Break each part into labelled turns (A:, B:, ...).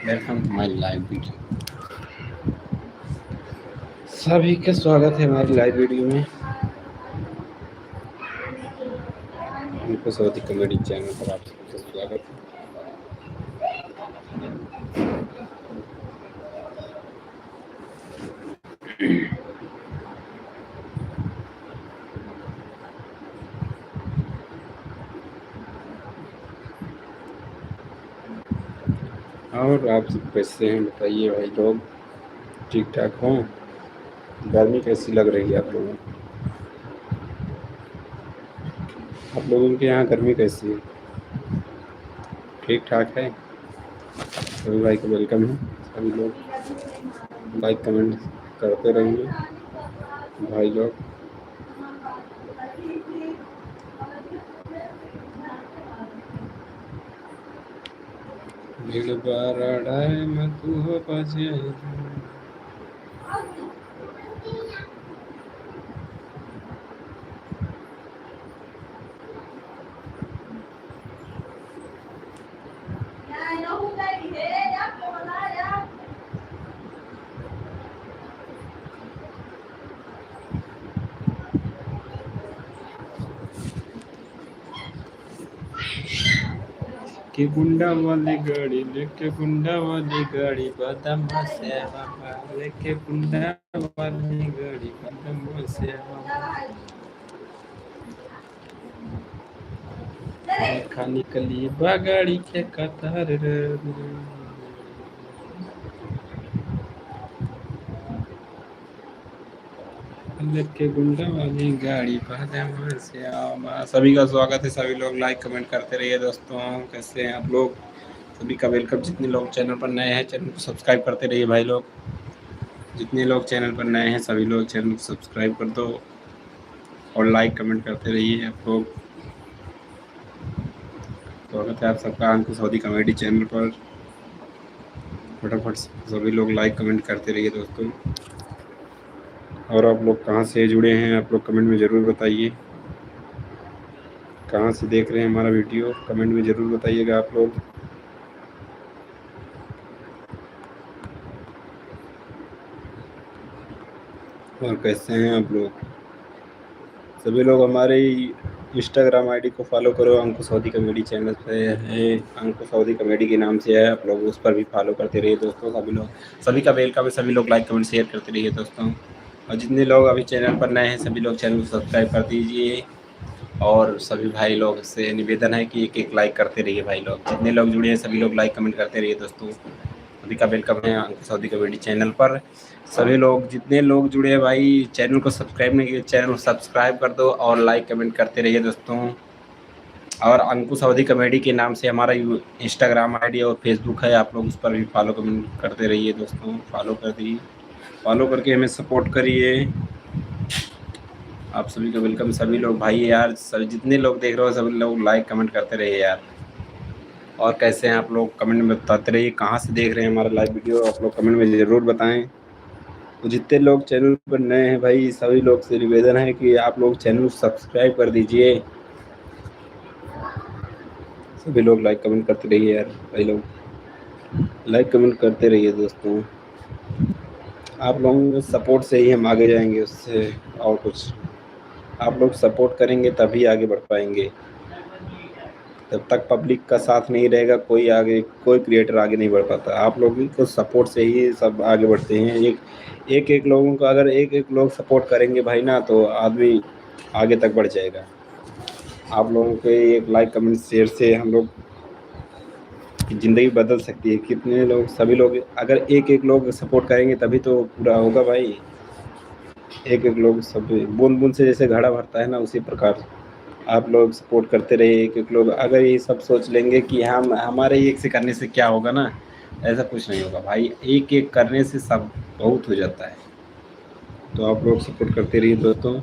A: Welcome to my live video. सभी का स्वागत है हमारी लाइव वीडियो में। उनको सऊदी कॉमेडी चैनल पर आप सबका स्वागत है। और आप सब कैसे हैं बताइए भाई लोग, ठीक ठाक हों? गर्मी कैसी लग रही है आप लोगों को? आप लोगों के यहाँ गर्मी कैसी है? ठीक ठाक है? सभी भाई को वेलकम है। सभी लोग लाइक कमेंट करते रहिए भाई लोग। भीड़ बाराडाए मतु हो बजे कि गुंडा वाली गाड़ी लेके गुंडा वाली गाड़ी बदमा से बाबा लेके गुंडा वाली गाड़ी बदमा से बाबा निकली बागाड़ी के कतार लेके गुंडा वाली गाड़ी बदमा से आवा। सभी का स्वागत है। सभी लोग लाइक कमेंट करते रहिए दोस्तों। कैसे हैं आप लोग? सभी का वेलकम। जितने लोग चैनल पर नए हैं चैनल को सब्सक्राइब करते रहिए भाई लोग। जितने लोग चैनल पर नए हैं सभी लोग चैनल को सब्सक्राइब कर दो और लाइक कमेंट करते रहिए आप लोग। स्वागत है आप सबका अंकुश सऊदी कॉमेडी चैनल पर। फटाफट सभी लोग लाइक कमेंट करते रहिए दोस्तों। और आप लोग कहाँ से जुड़े हैं आप लोग कमेंट में ज़रूर बताइए। कहाँ से देख रहे हैं हमारा वीडियो कमेंट में ज़रूर बताइएगा आप लोग। और कैसे हैं आप लोग? सभी लोग हमारे इंस्टाग्राम आईडी को फॉलो करो। अंकुश सऊदी कॉमेडी चैनल पे है, अंकुश सऊदी कॉमेडी के नाम से है। आप लोग उस पर भी फॉलो करते रहिए दोस्तों। सभी का वेलकम है। सभी लोग लाइक कमेंट शेयर करते रहिए दोस्तों। और जितने लोग अभी चैनल पर नए हैं सभी लोग चैनल को सब्सक्राइब कर दीजिए। और सभी भाई लोग से निवेदन है कि एक एक लाइक करते रहिए भाई लोग। जितने लोग जुड़े हैं सभी लोग लाइक कमेंट करते रहिए दोस्तों। सभी का वेलकम है अंकुश सऊदी कॉमेडी चैनल पर। सभी लोग जितने लोग जुड़े हैं भाई चैनल को सब्सक्राइब नहीं किए चैनल को सब्सक्राइब कर दो और लाइक कमेंट करते रहिए दोस्तों। और अंकुश सऊदी कॉमेडी के नाम से हमारा इंस्टाग्राम आईडी और फेसबुक है। आप लोग उस पर भी फॉलो कमेंट करते रहिए दोस्तों। फॉलो कर दीजिए, फॉलो करके हमें सपोर्ट करिए। आप सभी का वेलकम। सभी लोग भाई यार सभी जितने लोग देख रहे हो सभी लोग लाइक कमेंट करते रहिए यार। और कैसे हैं आप लोग कमेंट में बताते रहिए। कहाँ से देख रहे हैं हमारा लाइव वीडियो आप लोग कमेंट में ज़रूर बताएं। तो जितने लोग चैनल पर नए हैं भाई सभी लोग से निवेदन है कि आप लोग चैनल सब्सक्राइब कर दीजिए। सभी लोग लाइक कमेंट करते रहिए यार भाई लोग। लाइक कमेंट करते रहिए दोस्तों। आप लोगों के सपोर्ट से ही हम आगे जाएंगे, उससे और कुछ आप लोग सपोर्ट करेंगे तभी आगे बढ़ पाएंगे। जब तक पब्लिक का साथ नहीं रहेगा कोई क्रिएटर आगे नहीं बढ़ पाता। आप लोगों को सपोर्ट से ही सब आगे बढ़ते हैं। एक लोगों को अगर एक लोग सपोर्ट करेंगे भाई ना तो आदमी आगे तक बढ़ जाएगा। आप लोगों के एक लाइक कमेंट शेयर से हम लोग की ज़िंदगी बदल सकती है। कितने लोग सभी लोग अगर एक लोग सपोर्ट करेंगे तभी तो पूरा होगा भाई। एक लोग सब बूंद बूंद से जैसे घड़ा भरता है ना उसी प्रकार आप लोग सपोर्ट करते रहिए। एक लोग अगर ये सब सोच लेंगे कि हम हमारे एक से करने से क्या होगा ना, ऐसा कुछ नहीं होगा भाई। एक एक करने से सब बहुत हो जाता है। तो आप लोग सपोर्ट करते रहिए दोस्तों।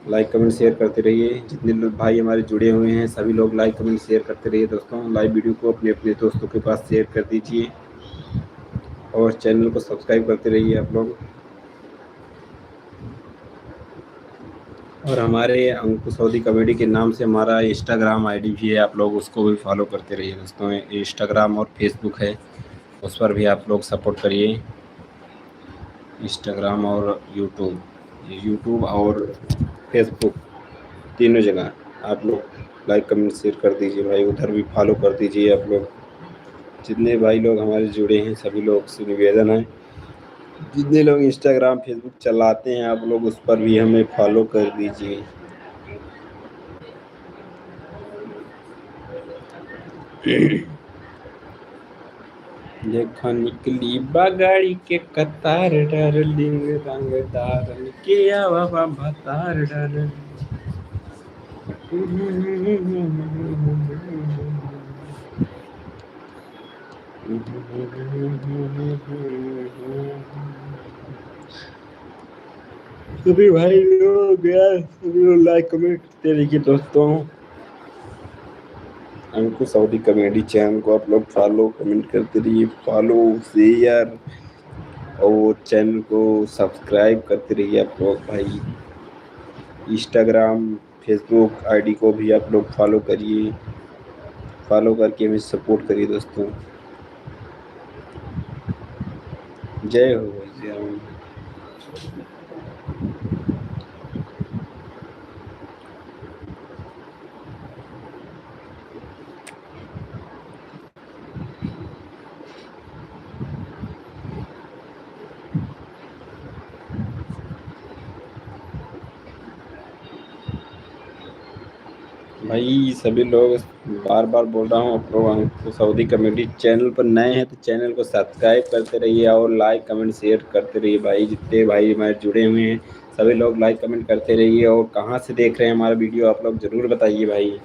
A: लाइक कमेंट शेयर करते रहिए। जितने लोग भाई हमारे जुड़े हुए हैं सभी लोग लाइक कमेंट शेयर करते रहिए दोस्तों। लाइव वीडियो को अपने अपने दोस्तों के पास शेयर कर दीजिए और चैनल को सब्सक्राइब करते रहिए आप लोग। और हमारे अंकुश सऊदी कॉमेडी के नाम से हमारा इंस्टाग्राम आईडी भी है। आप लोग उसको भी फॉलो करते रहिए दोस्तों। इंस्टाग्राम और फेसबुक है उस पर भी आप लोग सपोर्ट करिए। इंस्टाग्राम और यूट्यूब और फेसबुक तीनों जगह आप लोग लाइक कमेंट शेयर कर दीजिए भाई, उधर भी फॉलो कर दीजिए आप लोग। जितने भाई लोग हमारे जुड़े हैं सभी लोग से निवेदन है, जितने लोग इंस्टाग्राम फेसबुक चलाते हैं आप लोग उस पर भी हमें फॉलो कर दीजिए। देखो निकली बगाड़ी के कतार डार्लिंग, रंगदार के आवा भतार डार्लिंग। सभी भाई लोग यार, सभी लोग लाइक कमेंट करते रहिए दोस्तों। अंकुश सऊदी कॉमेडी चैनल को आप लोग फॉलो कमेंट करते रहिए, फॉलो शेयर और चैनल को सब्सक्राइब करते रहिए आप लोग भाई। इंस्टाग्राम फेसबुक आईडी को भी आप लोग फॉलो करिए, फॉलो करके हमें सपोर्ट करिए दोस्तों। जय हो जय हो। भाई सभी लोग बार बार बोल रहा हूँ, आप लोग तो सऊदी कॉमेडी चैनल पर नए हैं तो चैनल को सब्सक्राइब करते रहिए और लाइक कमेंट शेयर करते रहिए भाई। जितने भाई हमारे जुड़े हुए हैं सभी लोग लाइक कमेंट करते रहिए, और कहाँ से देख रहे हैं हमारा वीडियो आप लोग ज़रूर बताइए भाई।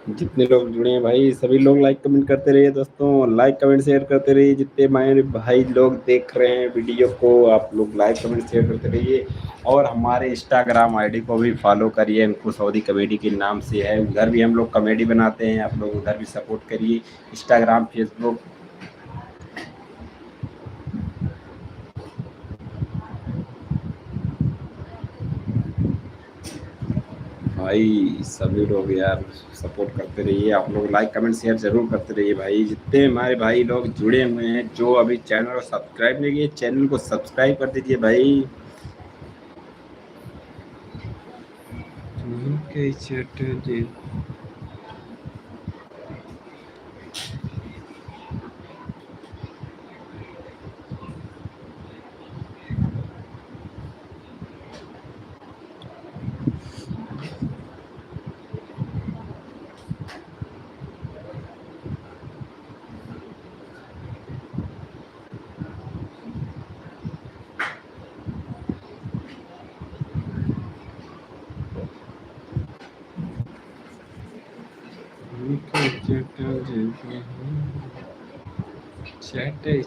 A: जितने लोग जुड़े हैं भाई सभी लोग लाइक कमेंट करते रहिए दोस्तों, लाइक कमेंट शेयर करते रहिए। जितने हमारे भाई लोग देख रहे हैं वीडियो को आप लोग लाइक कमेंट शेयर करते रहिए, और हमारे इंस्टाग्राम आईडी को भी फॉलो करिए, अंकुश सऊदी कॉमेडी के नाम से है। उधर भी हम लोग कॉमेडी बनाते हैं, आप लोग उधर भी सपोर्ट करिए। इंस्टाग्राम फेसबुक भाई सभी लोग यार सपोर्ट करते रहिए, आप लोग लाइक कमेंट शेयर जरूर करते रहिए भाई। जितने हमारे भाई लोग जुड़े हुए हैं जो अभी चैनल को सब्सक्राइब नहीं किए चैनल को सब्सक्राइब कर दीजिए भाई।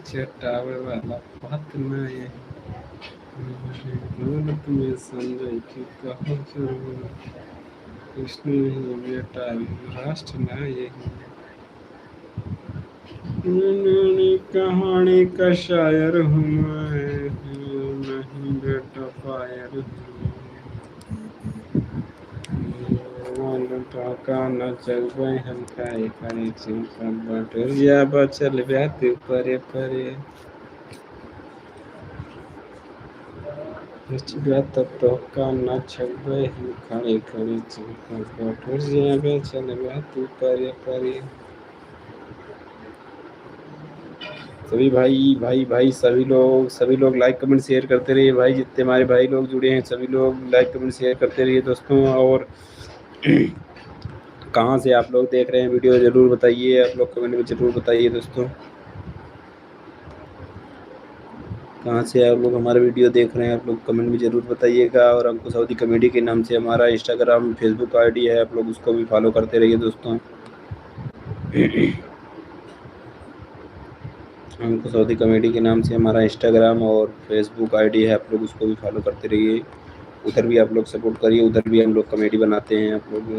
A: चटावे वाला बात ना ये तुम्हें समझे कि कहो जरूर कृष्ण ही बेटा राष्ट्र ना ये कहानी का शायर हूँ मैं, नहीं बेटा फायर टाका न चल गए हम खाए खाए चिंता बटरिया बचल ब्यात परे परे तब टोका न छल गए हम खाए खाए चिंता बटरिया बचल ब्यात परे परे। सभी भाई सभी लोग लाइक कमेंट शेयर करते रहिए भाई। जितने हमारे भाई लोग जुड़े हैं सभी लोग लाइक कमेंट शेयर करते रहिए दोस्तों। और कहाँ से आप लोग देख रहे हैं वीडियो ज़रूर बताइए, आप लोग कमेंट में ज़रूर बताइए दोस्तों कहाँ से आप लोग हमारा वीडियो देख रहे हैं, आप लोग कमेंट में ज़रूर बताइएगा। और अंकुश सऊदी कॉमेडी के नाम से हमारा इंस्टाग्राम फेसबुक आईडी है, आप लोग उसको भी फॉलो करते रहिए दोस्तों। हमको सऊदी कॉमेडी के नाम से हमारा इंस्टाग्राम और फेसबुक आईडी है, आप लोग उसको भी फॉलो करते रहिए। उधर भी आप लोग सपोर्ट करिए, उधर भी हम लोग कॉमेडी बनाते हैं आप लोग।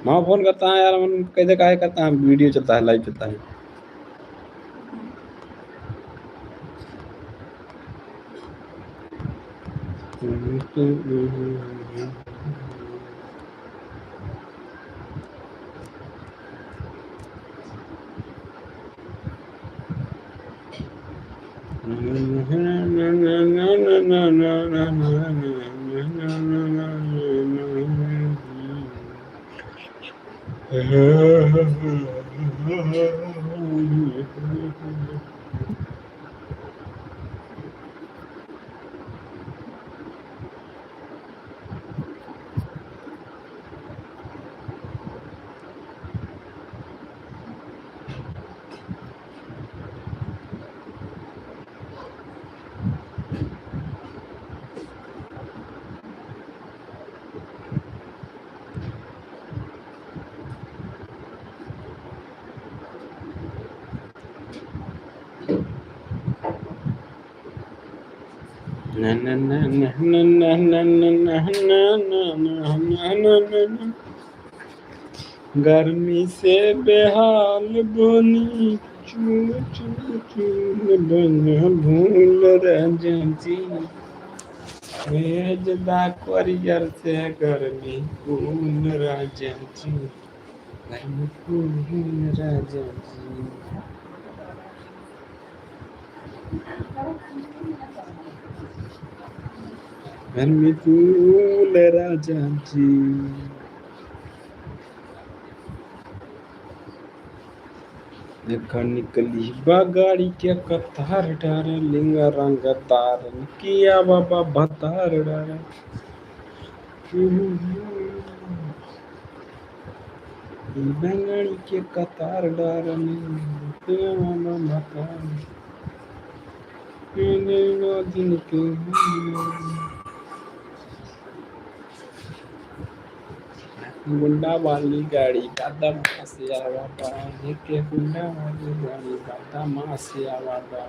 A: माँ फोन करता है यार, मन कैसे काहे करता है, वीडियो चलता है, लाइव चलता है। गर्मी से बेहाल बनी चून चून चून बन भूल राजा जी, भेजदा कोरियर से गर्मी कूल राजा जी, गर्मी कूल राजा जी। गर्मी कूल राजा जी। देखा निकली बगाड़ी के कतार डार्लिंग रंगदार किया बाबा भतार डार। बंगाड़ी के कतार डार्लिंग किया बाबा भतार दिन के। गुंडा वाली गाड़ी का दमासे आवादा, के गुंडा वाली गाड़ी का दमासे आवादा।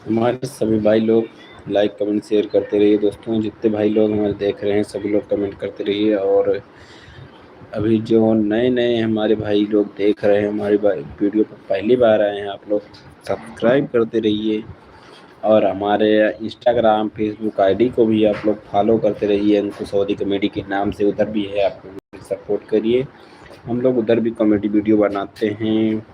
A: हमारे सभी भाई लोग लाइक कमेंट शेयर करते रहिए दोस्तों। जितने भाई लोग हमारे देख रहे हैं सभी लोग कमेंट करते रहिए। और अभी जो नए नए हमारे भाई लोग देख रहे हैं हमारी वीडियो पर पहली बार आए हैं, आप लोग सब्सक्राइब करते रहिए। और हमारे इंस्टाग्राम फेसबुक आईडी को भी आप लोग फॉलो करते रहिए, उनको सऊदी कॉमेडी के नाम से उधर भी है, आप लोग सपोर्ट करिए। हम लोग उधर भी कॉमेडी वीडियो बनाते हैं,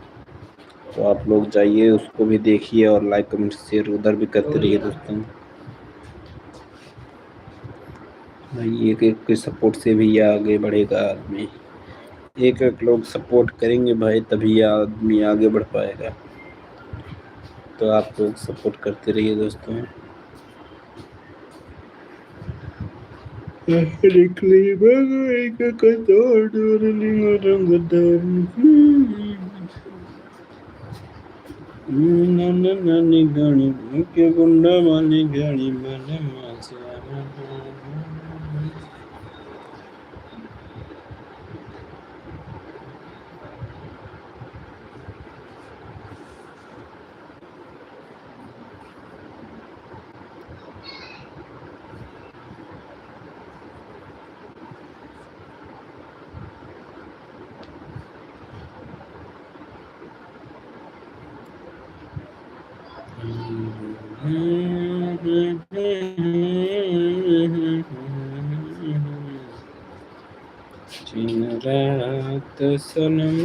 A: तो आप लोग जाइए उसको भी देखिए और लाइक कमेंट शेयर उधर भी करते रहिए दोस्तों। भाई एक एक के सपोर्ट से भी आगे बढ़ेगा आदमी, एक एक लोग सपोर्ट करेंगे भाई तभी आदमी आगे बढ़ पाएगा। तो आप लोग सपोर्ट करते रहिए दोस्तों। Reclaiming a cathartic Nani gani ke gunda mani gani mane masya दिन रात सनम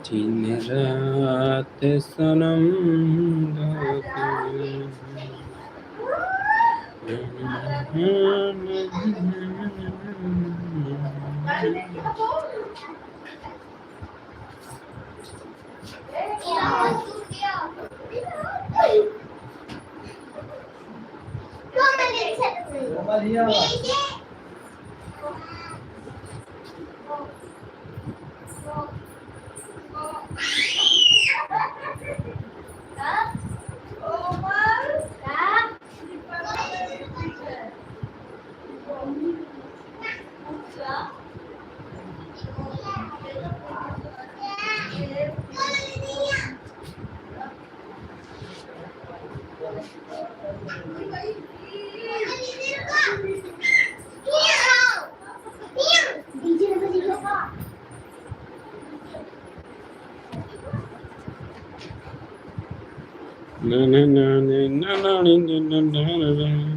A: दिन रात सनम na na na na na na na na na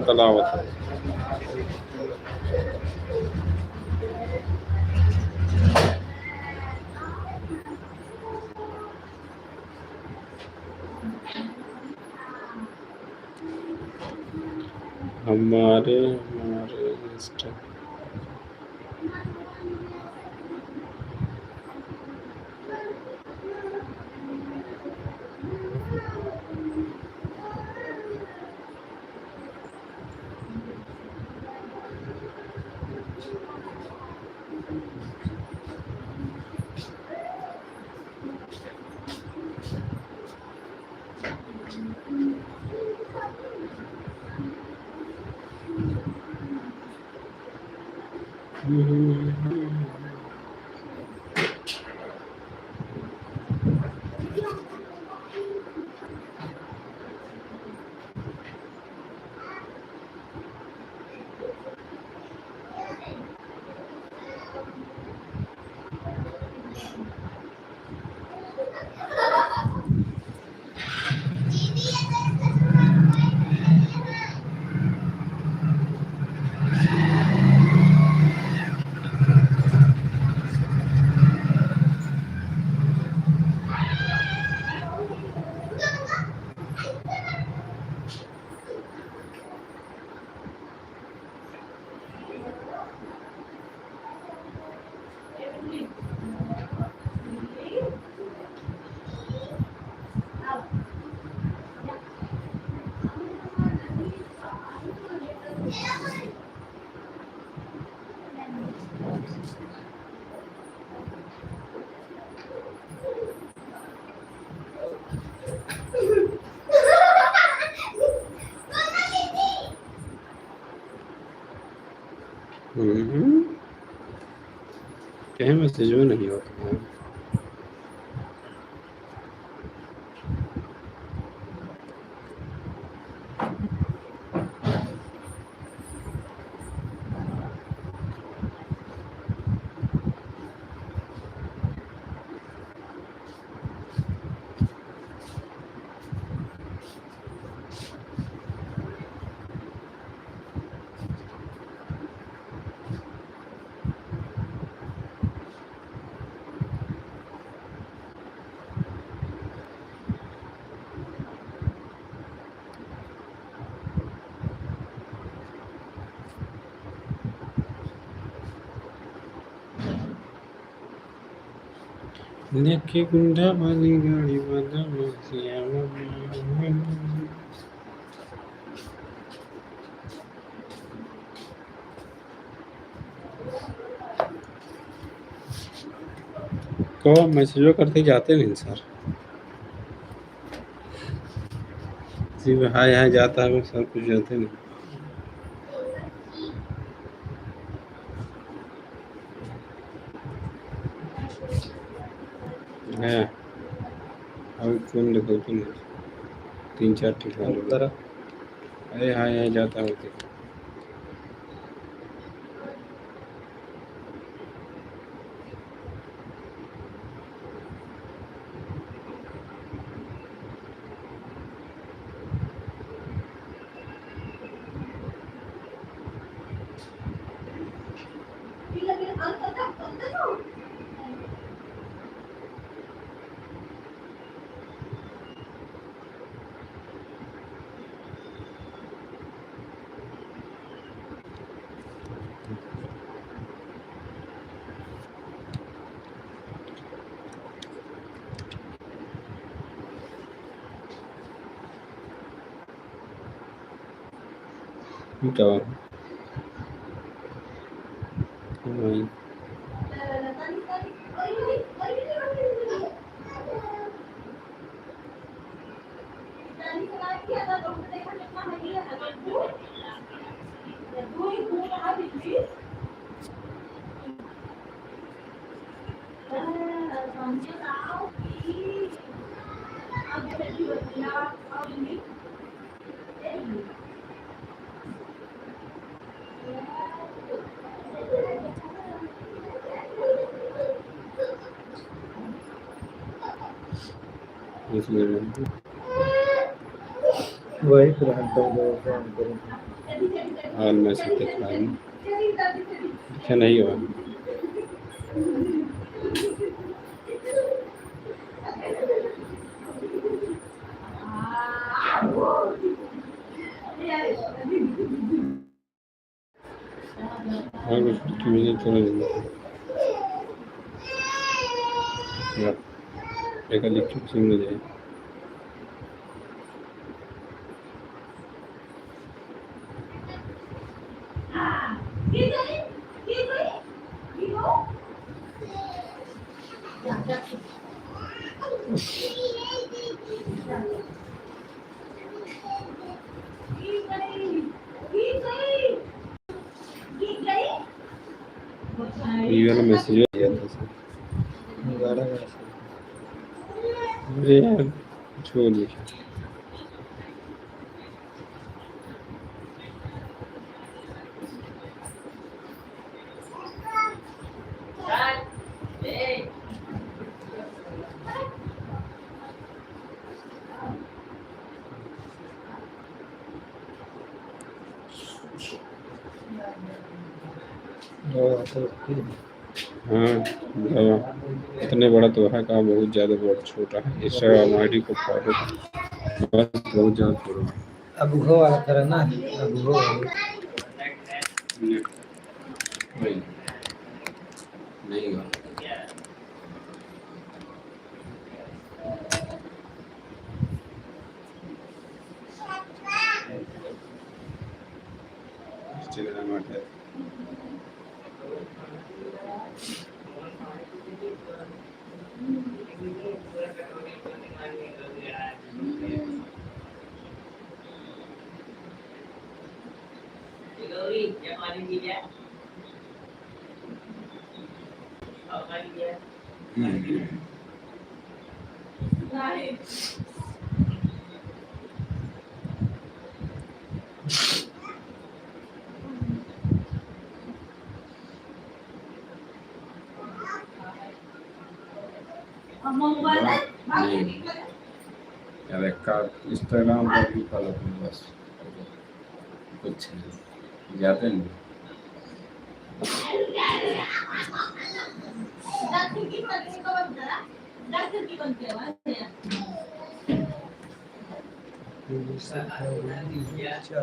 A: तलावत हमारे कहीं मैसेज में नहीं होता है लेके गुंडा वाली गाड़ी वाला मसिया को मैसेजो करते जाते नहीं सर, सिर्फ हाय हाय जाता है, सर कुछ जाते नहीं है। अभी फोन देखो तुम 3-4 ठिकाने अरे हाय हाय जाता होते क्या वही इसलिए
B: वही पुराना
A: हाल में से दिखा अच्छा नहीं हुआ और कुछ मुझे चलो एक इलेक्ट्रिक सिम मिल जाए ये वाला मैसेज आया था सर अरे यार छोड़ दे हाँ इतने बड़ा तो है कहा बहुत ज़्यादा बहुत छोटा है इंस्टाग्राम आईडी को फॉलो बस बहुत ज़्यादा छोटा
B: अब घो वाला तरह ना अब घो
A: नहीं हुआ इंस्टाग्राम आता है नहीं यार का इंस्टाग्राम पर भी फॉलो करो बस कुछ नहीं जाते नहीं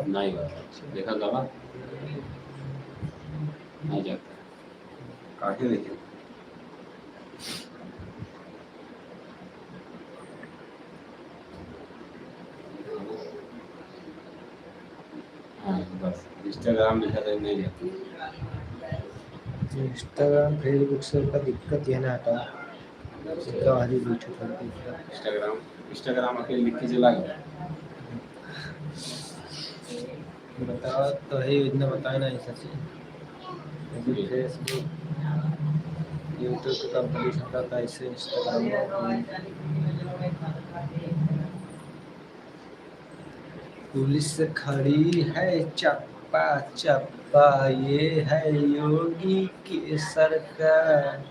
A: नहीं देखा गवा नहीं जाता काटे देखिए इंस्टाग्राम लिखा था नहीं जाता।
B: इंस्टाग्राम फेसबुक से का दिक्कत ये ना आता हमारी यूट्यूब पर
A: इंस्टाग्राम इंस्टाग्राम अकेले लिख के चला गया।
B: बताओ तो है इतना बताए ना ऐसा चीज फेसबुक यूट्यूब का कंपटीशन का कैसे इंस्टाग्राम पुलिस खड़ी है चप्पा चप्पा ये है योगी की सरकार।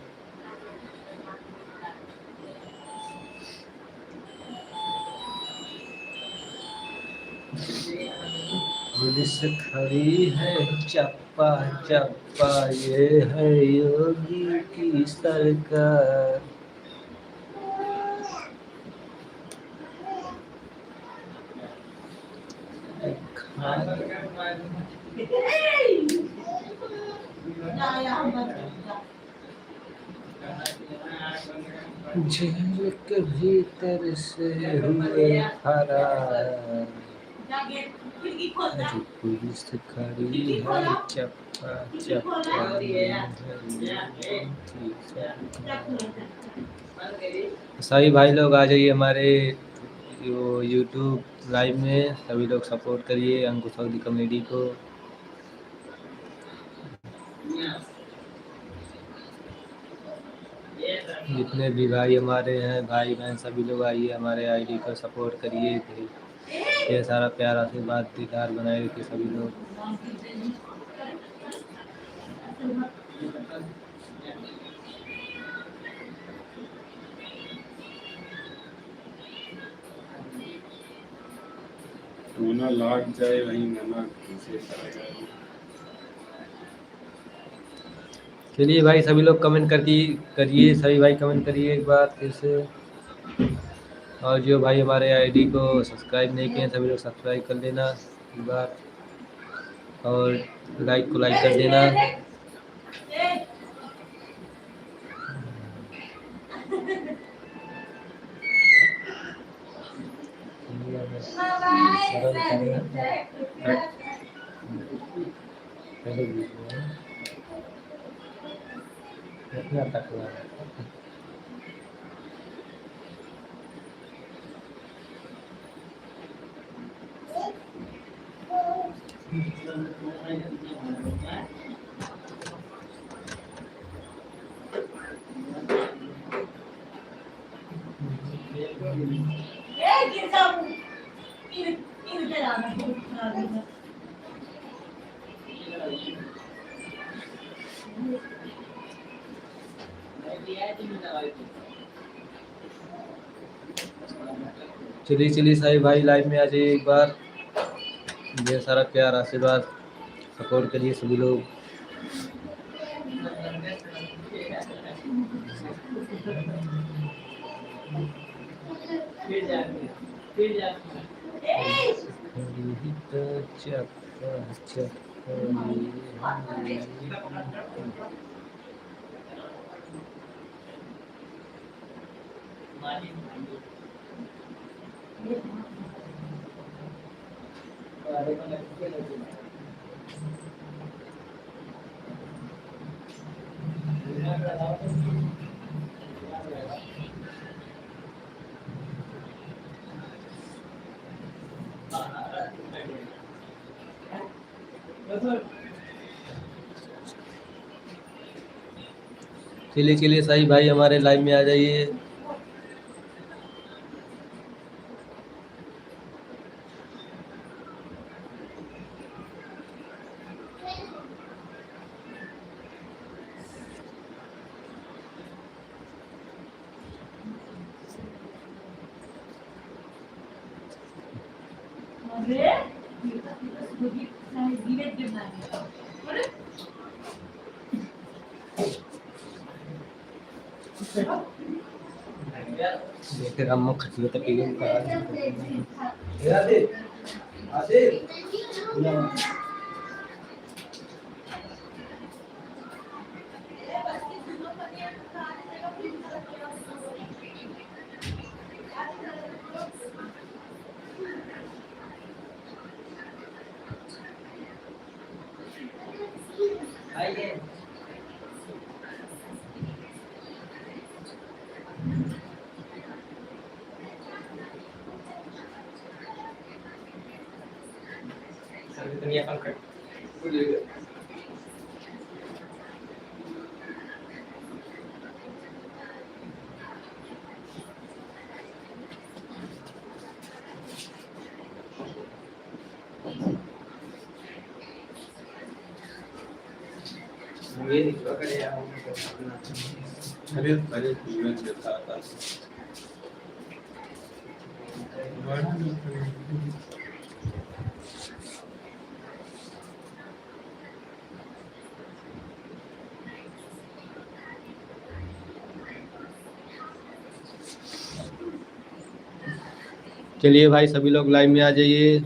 B: पुलिस खड़ी है चप्पा चप्पा ये है योगी की सरकार। जेल के भीतर से हुए फरार पुलिस खड़ी है चप्पा चप्पा सभी भाई लोग आ जाइए हमारे यूट्यूब लाइव में। सभी लोग सपोर्ट करिए अंकुश अवधी कॉमेडी को। जितने भी भाई हमारे हैं भाई बहन सभी लोग आइए हमारे आईडी को सपोर्ट करिए। ये सारा प्यार आशीर्वाद दीदार बनाए रखिए सभी लोग।
A: टूना लाग जाए वहीं मना कैसे करेगा।
B: चलिए भाई सभी लोग कमेंट करिए सभी भाई कमेंट करिए एक बार फिर से। और जो भाई हमारे आईडी को सब्सक्राइब नहीं किए सभी लोग सब्सक्राइब कर लेना एक बार और लाइक को लाइक कर देना। चलिए चलिए साहिब भाई लाइव में आ जाइए एक बार। ढेर सारा प्यार आशीर्वाद सपोर्ट करिए सभी लोग। चलिए चलिए साहिब भाई हमारे लाइव में आ जाइए। देखे हम खटियो तक
A: अरे पहले टीवी देखता था।
B: चलिए भाई सभी लोग लाइव में आ जाइए।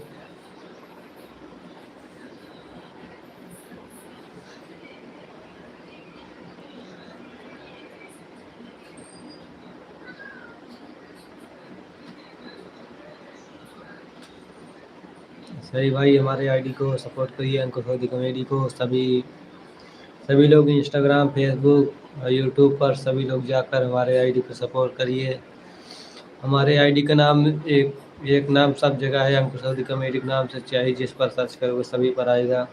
B: सही भाई हमारे आईडी को सपोर्ट करिए, अंकुश अवधी कॉमेडी को। सभी लोग इंस्टाग्राम, फेसबुक और यूट्यूब पर सभी लोग जाकर हमारे आईडी को सपोर्ट करिए। हमारे आईडी का नाम एक नाम सब जगह है, अंकुश अवधी कॉमेडी के नाम से, चाहे जिस पर सर्च करोगे सभी पर आएगा।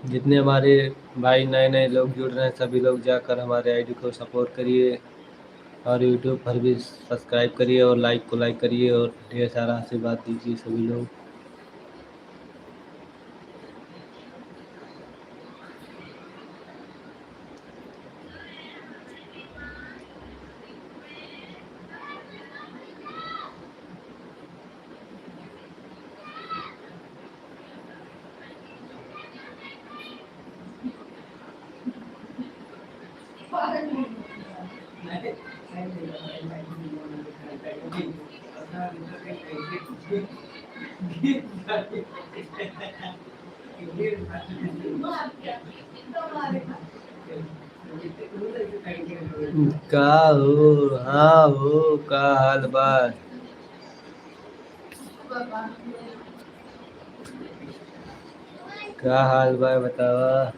B: जितने हमारे भाई नए नए लोग जुड़ रहे हैं सभी लोग जाकर हमारे आईडी को सपोर्ट करिए और यूट्यूब पर भी सब्सक्राइब करिए और लाइक को लाइक करिए और ढेर सारा आशीर्वाद दीजिए सभी लोग। का हो, हाँ हो, का हाल बा? का हाल बा बतावा।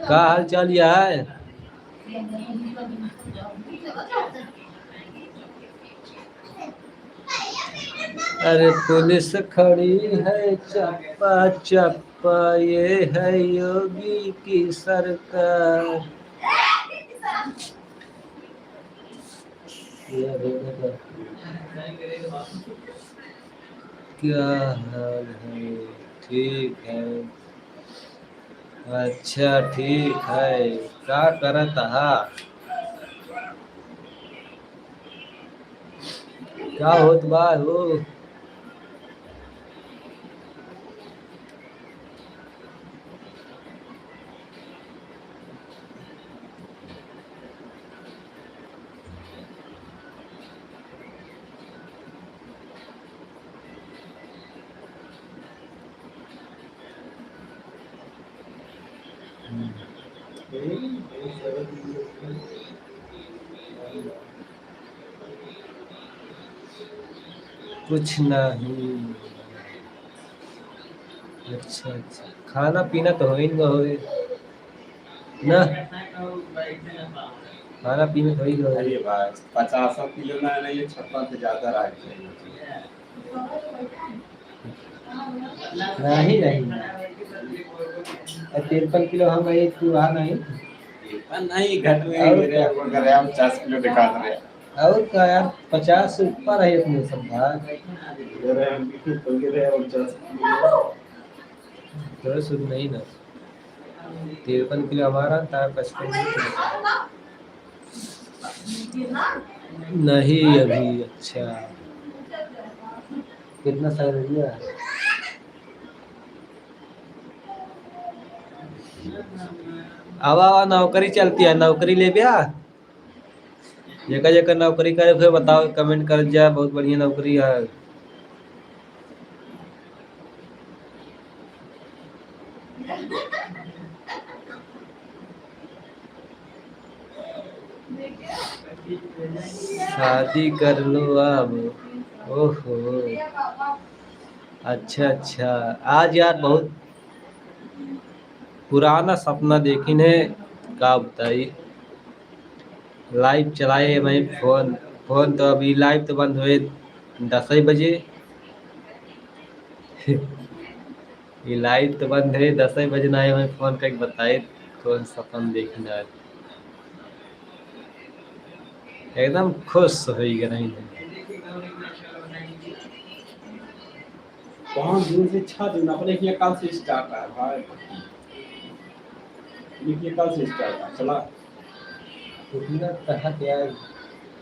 B: का हाल चाल या है? अरे पुलिस खड़ी है चप्पा चप्पा, ये है योगी की सरकार। क्या हाल है? ठीक है, अच्छा ठीक है। का करत हा? का होत बा हो? कुछ नहीं। अच्छा अच्छा, खाना पीना तो हो ही ना, खाना पीना तो ही
A: अरे भाई 50 किलो ना नहीं, 56 से ज्यादा रहा
B: नहीं नहीं 53 किलो हम गए, तू रहा नहीं।
A: नहीं घट में मेरे 50 किलो दिखा रहे
B: और क्या यार, 50 से ऊपर है अपने सब भाग। थोड़ा शुरू नहीं ना, 53 किलो हमारा था, 55 नहीं अभी। अच्छा कितना सैलरी है? आवा नौकरी चलती है, नौकरी ले बिया जगह जगह नौकरी करे, फिर बताओ, कमेंट कर जा, बहुत बढ़िया नौकरी है। शादी कर लो अब। ओहो अच्छा अच्छा, आज यार बहुत पुराना सपना देखी ने का बताई। लाइव चलाए मैं फोन, फोन तो अभी लाइव तो बंद हुए 10 बजे। ये लाइव तो बंद है 10 बजे ना है, मैं फोन करके बताए कौन सपन देखी ना। एकदम खुश हो गया नहीं।
A: 5 जून से 6 जून अपने ये कल से स्टार्ट है भाई, ये कल से स्टार्ट है चला।
B: इतना कहा क्या है?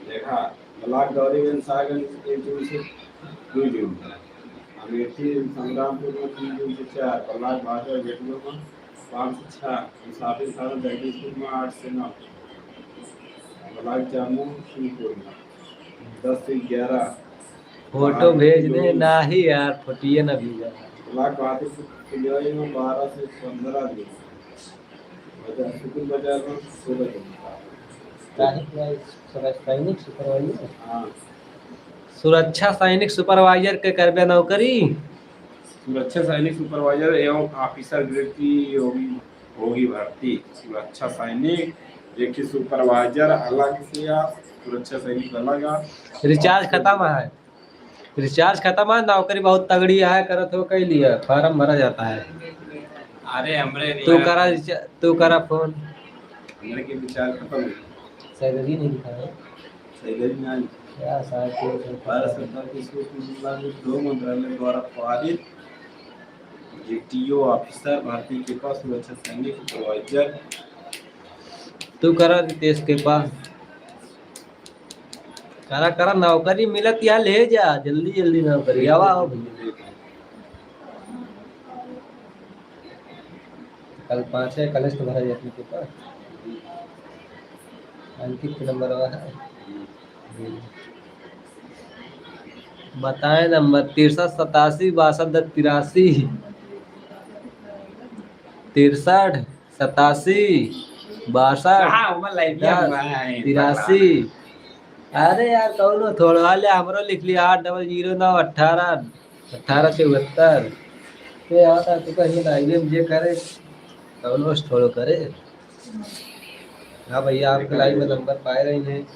A: देखा ब्लाक गौरीगंज सागंज 1 जून से 2 जून, अमेठी संग्रामपुर में 3 जून से 4, ब्लाक भाजपा गेटवे में 5 से 6, मुसाफिर खाना जगदीशपुर में 8 से 9, ब्लाक जामुन शिवपुर में 10 से 11,
B: फोटो भेज दे ना ही यार, फोटिए ना भेजा।
A: ब्लाक बहादुरपुर किलियाई में 12 से 15 दिन, बाजार शुक्र बाजार में 16 दिन।
B: सैनिक सुपरवाइजर,
A: हाँ
B: सुरक्षा सैनिक सुपरवाइजर के करबे नौकरी।
A: सुरक्षा सैनिक सुपरवाइजर एवं ऑफिसर ग्रेड की होगी भर्ती। सुरक्षा सैनिक एक ही सुपरवाइजर अलग से या सुरक्षा सैनिक अलग या।
B: रिचार्ज खत्म है, रिचार्ज खत्म है, नौकरी बहुत तगड़ी है, करत हो कई लिया फार्म भरा जाता है।
A: अरे हमरे
B: तू करा फोन।
A: हमरे के रिचार्ज खत्म है,
B: सैलरी नहीं दिखा है
A: सैलरी नहीं।
B: क्या साहब,
A: भारत सरकार की सूचना में 2 मंत्रालय द्वारा पारित जीटीओ ऑफिसर भर्ती के पास सुरक्षा सैनिक सुपरवाइजर।
B: तू करा रितेश के पास, करा करा नौकरी मिलत या ले जा, जल्दी जल्दी नौकरी आवा हो भैया। कल 5 है, कल तो भरा जाती के पास अंकित नंबर हुआ है। बताए नंबर 63 87 62 83, 63 87 62 83। अरे यार कौनो थोड़ा ले हमरो लिख लिया 80009 18 18 74। ये आता तो कहीं लाइव में जे करे कौनो थोड़ो करे। हाँ भैया आपके लाइव में नंबर पाए रही हैं,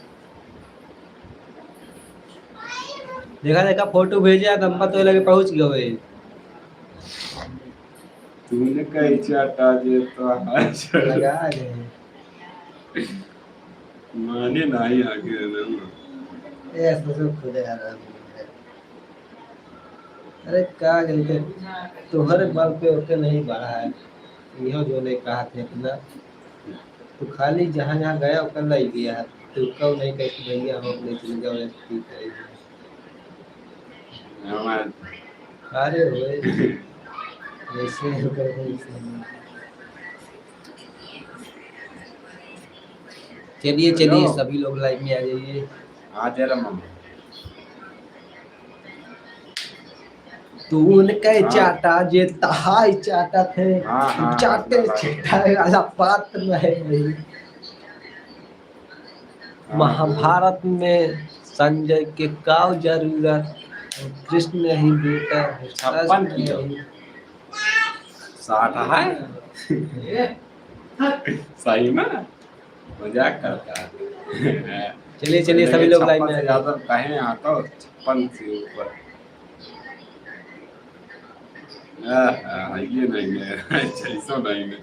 B: देखा देखा फोटो भेजा नंबर तो लगे पहुंच गए।
A: तूने कई चाटा जे तो
B: लगा दे
A: माने नहीं आगे ना।
B: ऐसे तो खुद यार। अरे क्या गलती तुम्हारे बाल पे होते नहीं बढ़ा है, यह जो ने कहा थे अपना, तो खाली जहाँ जहाँ गया वो कर ही गया, तो कब नहीं कहती भैया हम अपने चले जाओ ठीक है। अरे होए ऐसे कर चलिए चलिए सभी लोग लाइव में आ जाइए।
A: आ जा रहा मामा।
B: तू उनके चाटा जे तहाई चाटा थे, चाटे चाटा वाला पात्र रहे नहीं। महाभारत में संजय के काव जरूरत, कृष्ण ही बेटा
A: 56 किलो 60 है सही में मजाक करता है।
B: चलिए चलिए सभी लोग लाइव में
A: ज्यादा कहे आता 56 से ऊपर। ये नहीं है 600 नहीं है।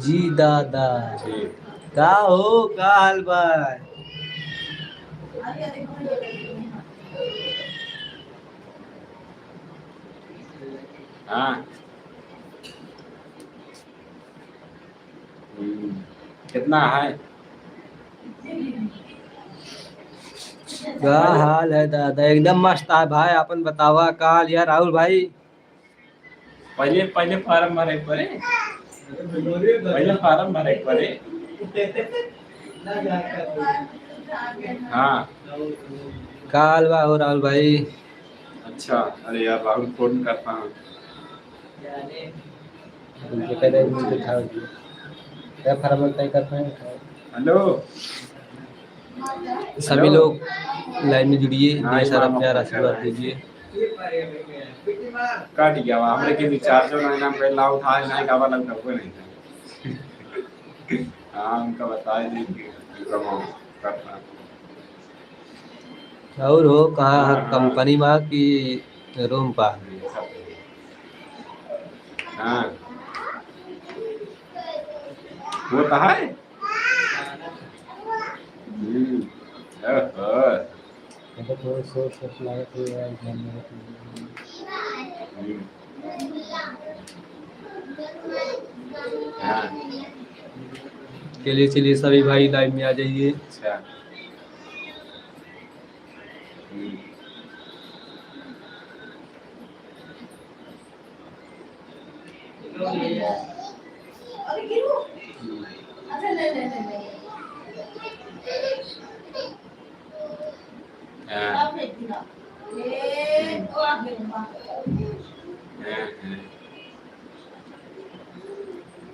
B: जी दादा का हो का हाल बा।
A: हाँ कितना है?
B: क्या हाल है दादा? एकदम मस्त है भाई, अपन बतावा का हाल यार राहुल भाई।
A: पहले पहले फार्म भरे पड़े, पहले फार्म भरे पड़े। हाँ
B: का हाल बा हो राहुल भाई?
A: अच्छा, अरे यार राहुल फोन करता हूँ।
B: उनके पहले मुझे उठा दिया क्या फार्म तय करते हैं।
A: हेलो
B: सभी लोग लाइन में जुड़िए,
A: हाँ,
B: ढेर सारा
A: इमाम
B: प्यार
A: अब्बा कर
B: आशीर्वाद
A: रहे हैं।
B: दीजिए।
A: कट गया वहाँ हमरे के रिचार्ज ना नाम पे ना उठाए ना गावा लग कोई नहीं था। हाँ उनका बताए दी कि करता।
B: और हो कहाँ
A: हाँ हाँ
B: कंपनी में कि रूम पा?
A: हाँ वो तो है। ओहो।
B: तो थोड़ा सोच सोच लागत है यार ध्यान में
A: हाँ
B: चलिए चलिए सभी भाई लाइव में आ जाइए।
A: अच्छा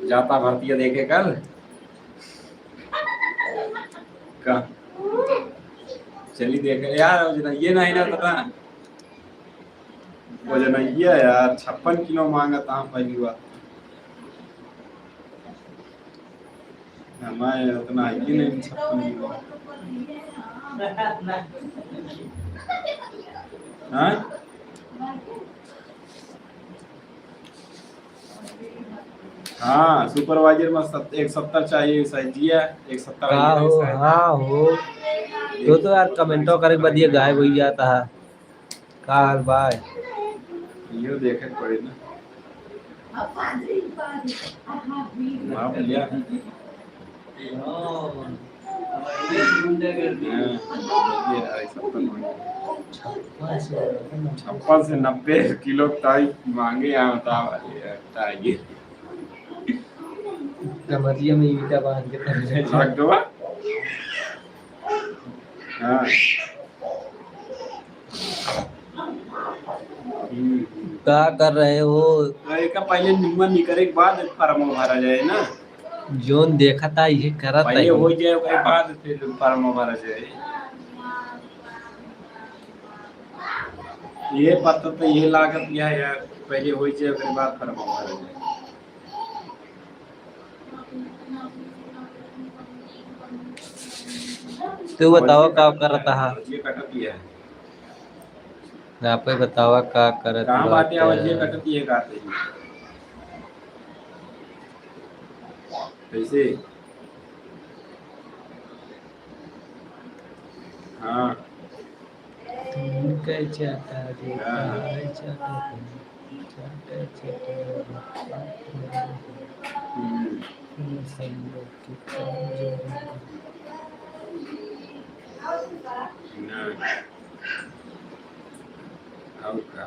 A: जाता भर्ती देखे कल का चली देखे यार ये नहीं ना पता वो जना ये यार 56 किलो मांगा था पहली बार हमारे उतना ही नहीं 56 किलो। हाँ हाँ सुपरवाइजर में 170 चाहिए सही है 170
B: का
A: ये
B: हो?
A: शायद
B: हाँ हो तो यार कमेंटो करे बाद ये गायब हो जाता है। का हाल भाई?
A: ये देखे पड़े ना हाँ भैया 56 से 90 किलो तक मांगे यहाँ बताइए
B: कमरिया में ईटा बांध के
A: रख दो हाँ
B: क्या कर रहे हो?
A: का पहले निमन निकले के बाद फार्म भरा जाए ना
B: जोन देखा था ये करा था
A: पहले हो जाए उसके बाद फिर फार्म भरा जाए ये पता तो ये लागत क्या है यार पहले हो जाए उसके बाद फार्म भरा जाए
B: तू बताओ क्या कर रहा था?
A: ये कटती है
B: यहाँ पे बतावा क्या करत
A: कहाँ बातें आवाज ये
B: बाटे?
A: कटती है गाते हैं कैसे हाँ
B: तुमके चाहता जो प्यार चाहता चाहता चाहता संयोग की
A: और का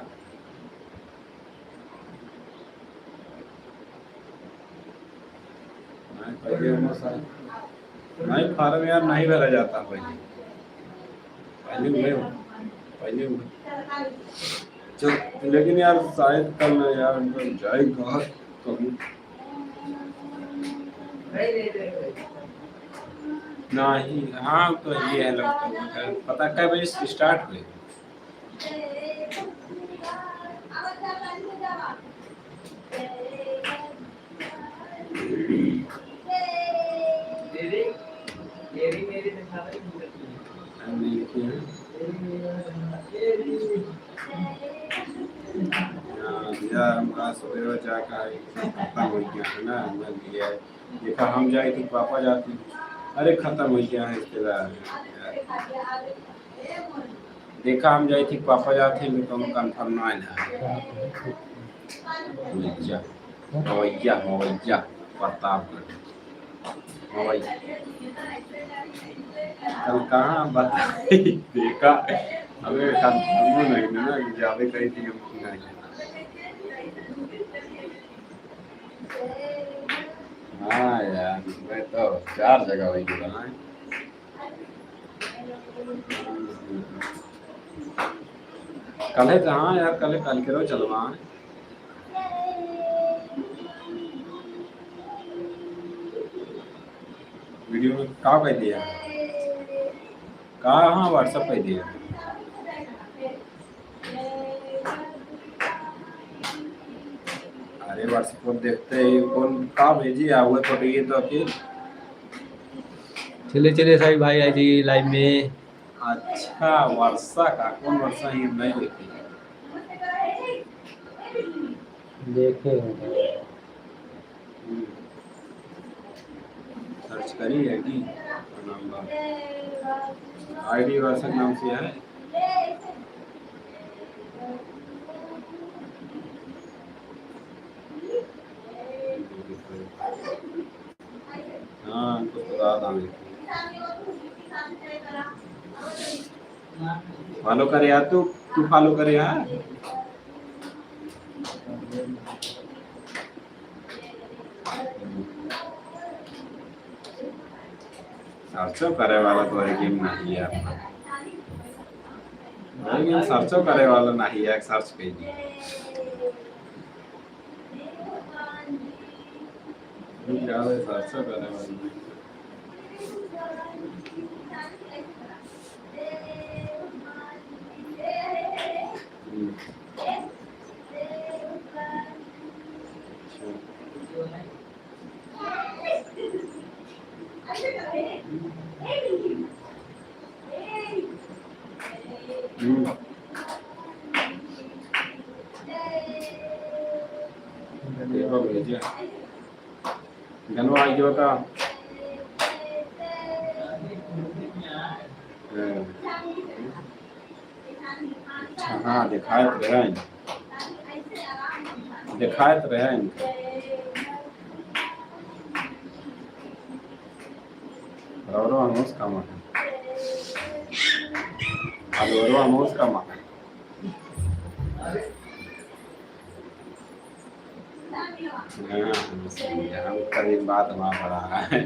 A: नहीं फार्म यार नहीं भरा जाता पहले पहले हुए चल लेकिन यार शायद कल यार जाएगा कभी नहीं हाँ तो ये है लगता है पता क्या बजे स्टार्ट हुए यार हमारा सवेरे जाकर खत्म हो गया है ना मिल गया है देखा हम जाए तो पापा जाते अरे खत्म हो गया है रिश्तेदार देखा हम जाए थे पापा जाते हैं तो हम कंफर्म ना है मवैया मवैया प्रतापगढ़ मवैया कल कहाँ बताए देखा हमें नहीं ना ज्यादा कही थी हाँ यार, मैं तो 4 जगह वही गिरा है। कल है कहाँ यार, कल करो चलवा वीडियो में कहाँ पे दिया, कहाँ, हाँ व्हाट्सएप पे दिया। अरे व्हाट्सएप पर देखते ही कौन कहाँ भेजी है वो फोटो, ये तो अकेले।
B: चलिए चलिए सभी भाई आ जाइए लाइव में।
A: अच्छा वर्षा का, कौन वर्षा, ये नहीं देखी।
B: देखे होंगे।
A: सर्च करी है कि आईडी वर्षा नाम से है। हाँ कुछ बता दांगे, फॉलो करे यार, तू फॉलो करे यार। सर्चो करे वाला तो है गेम नहीं है अपना, गेम सर्चो करे वाला नहीं है, सर्च कीजिए। सर्चो करे वाला नहीं। गनवा आई बता। अच्छा हाँ दिखाए रहे और हमोस का मां और हमोस का मां हम कभी बात वहाँ पड़ा है,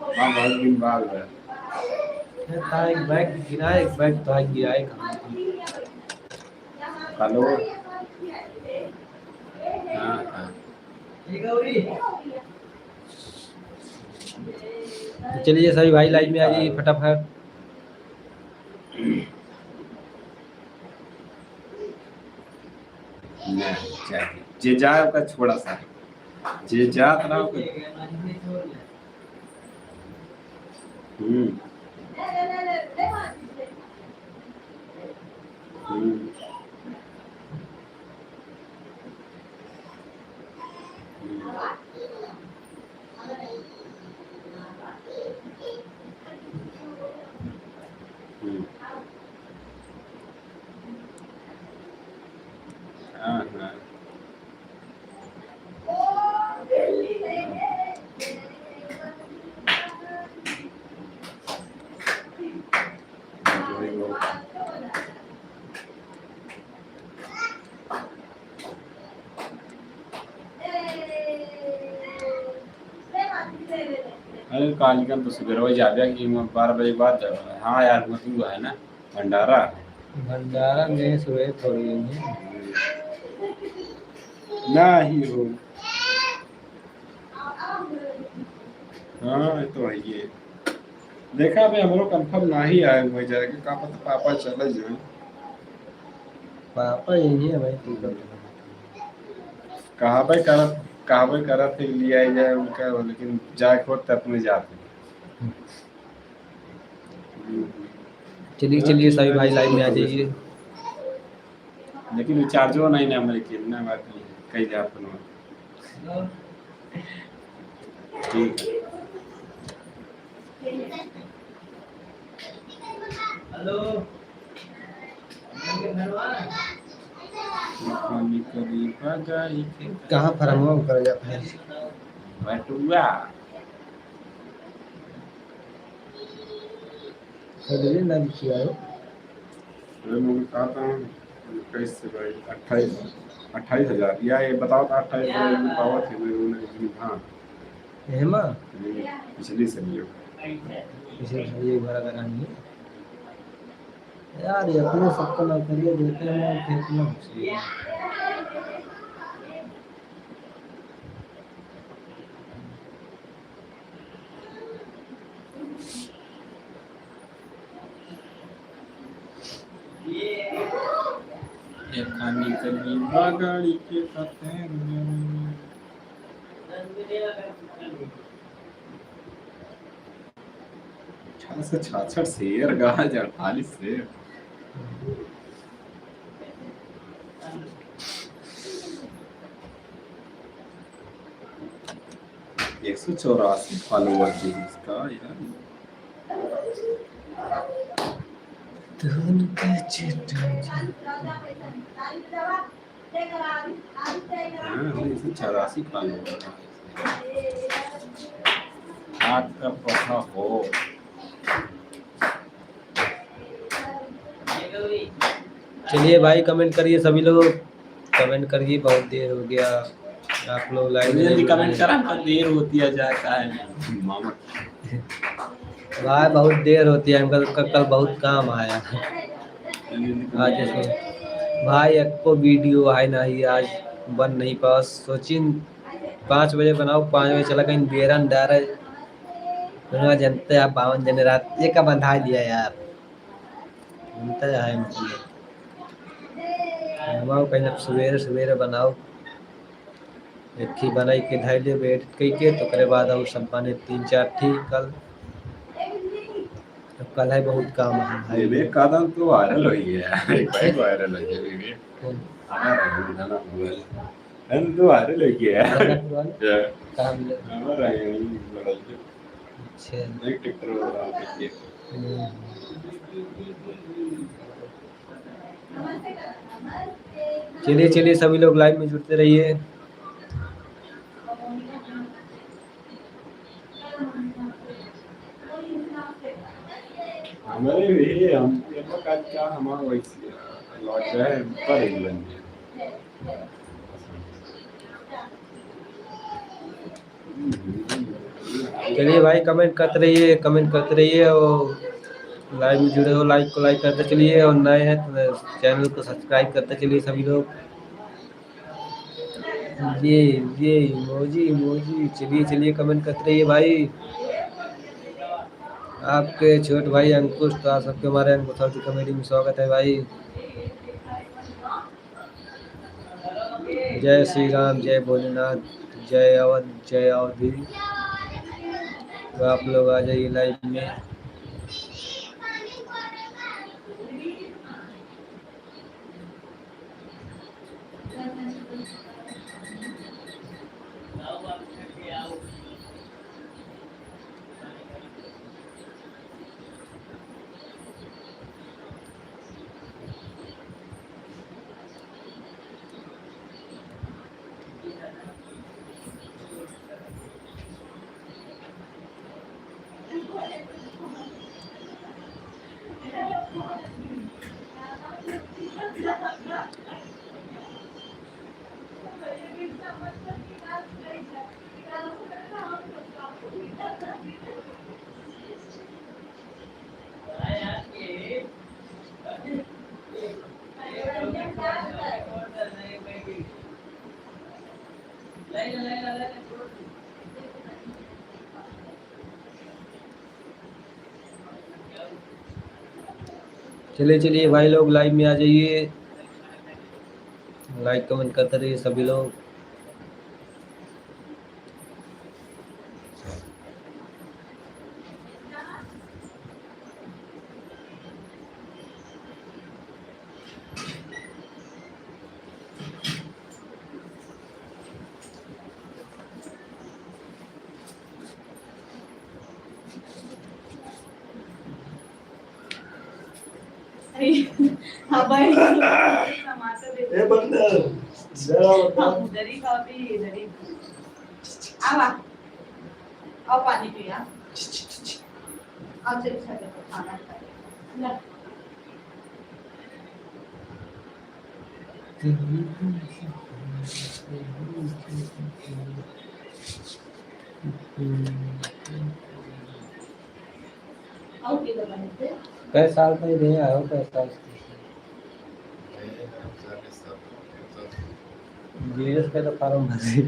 A: वहाँ बहुत दिन बाद है।
B: था एक बैग गिरा, एक बैग तो आज गिराए कहाँ।
A: हेलो हाँ हाँ
B: तो चलिए सभी भाई लाइव में आ जाइए फटाफट।
A: जे जाए आपका छोड़ा सा, जे जा ना हाँ हाँ अरे कालिकन तो सुबह रोज आ गया कि 12 बजे बाद जाओ। हाँ यार वो तू है ना भंडारा
B: में सुबह थोड़ी है
A: ना ही हो। हाँ तो है ये देखा भाई, हम लोग कंफर्म ना ही आए हुए जाएगा, कहाँ पता पापा चले जाए।
B: पापा यही है भाई।
A: कहा करा थे लिया जाए उनका, लेकिन जाए खोद तब में जाते।
B: चलिए चलिए सभी भाई लाइव में आ जाइए।
A: लेकिन चार्जो नहीं ना हमारे के ना बात नहीं कई जा अपन ठीक है।
B: हेलो कहाँ फरमवा कर जाता है
A: बटुआ
B: सदरी ना लिखिया है।
A: मैं कहता हूँ कैसे भाई 28,000 या ये बताओ तो 28,000 पावर थे मेरे। हाँ
B: हेमा
A: पिछली सदियों
B: इसे ये भरा करानी है यार, ये अपने सबको नौकरियां देते हैं और फिर इतना घुसी है।
A: ये खानी कली बागाड़ी के खाते हैं से 66 शेर गाज 48 शेर 184 फॉलोवर थे इसका यार। हाँ 184 फॉलोवर हाथ का पता हो।
B: चलिए भाई, कमेंट करिए सभी लोग, कमेंट करिए, बहुत देर हो गया, आप लोग लाइव में
A: कमेंट करा तो देर होती है जाता है मामा।
B: भाई बहुत देर होती है, हमको कल बहुत काम आया आज इसमें भाई, एक को वीडियो है नहीं आज, बन नहीं पास, सोचिन 5 बजे बनाओ, 5 बजे चला कहीं बेरन डार जनते आप 52 जने रात ये का बंधा दिया यार, बनता है मतलब बनाओ कहीं सवेरे सवेरे बनाओ, एक ही बनाई के धैले बैठ कई के तो करे बाद और सब बने 3-4 ठीक कल है बहुत काम है भाई।
A: विवेक का दाम तो वायरल हो गया है, एक वायरल हो गया विवेक हम तो वायरल हो गया है
B: कहां मिले
A: हमारा
B: अच्छा
A: एक टिकटर वाला के
B: चलिए चलिए सभी लोग लाइव में जुड़ते रहिए।
A: हमारे भी हम का क्या हमारा वैसे लौट गए पर ही बन गए।
B: चलिए भाई, कमेंट करते रहिए, कमेंट करते रहिए और लाइव में जुड़े हो लाइक को लाइक करते चलिए, और नए हैं तो चैनल को सब्सक्राइब करते चलिए सभी लोग। ये इमोजी चलिए चलिए कमेंट करते रहिए भाई। आपके छोटे भाई अंकुश तो आप सबके हमारे अंकुश कमेडी में स्वागत है भाई। जय श्री राम, जय भोलेनाथ, जय अवध, जय अवधि। तो आप लोग आ जाइए लाइव में। चलिए चलिए भाई लोग लाइव में आ जाइए, लाइक कमेंट करते रहिए सभी लोग।
C: हाँ भाई टमाटर दे
A: ए बंदा जरा
C: हम उधर ही काफी इधर ही आवा आओ पानी पिया आओ चल चल खाना खा और की दबाने से
B: कै साल में रहे हो, कै साल जीएस पे तो फार्म भरे।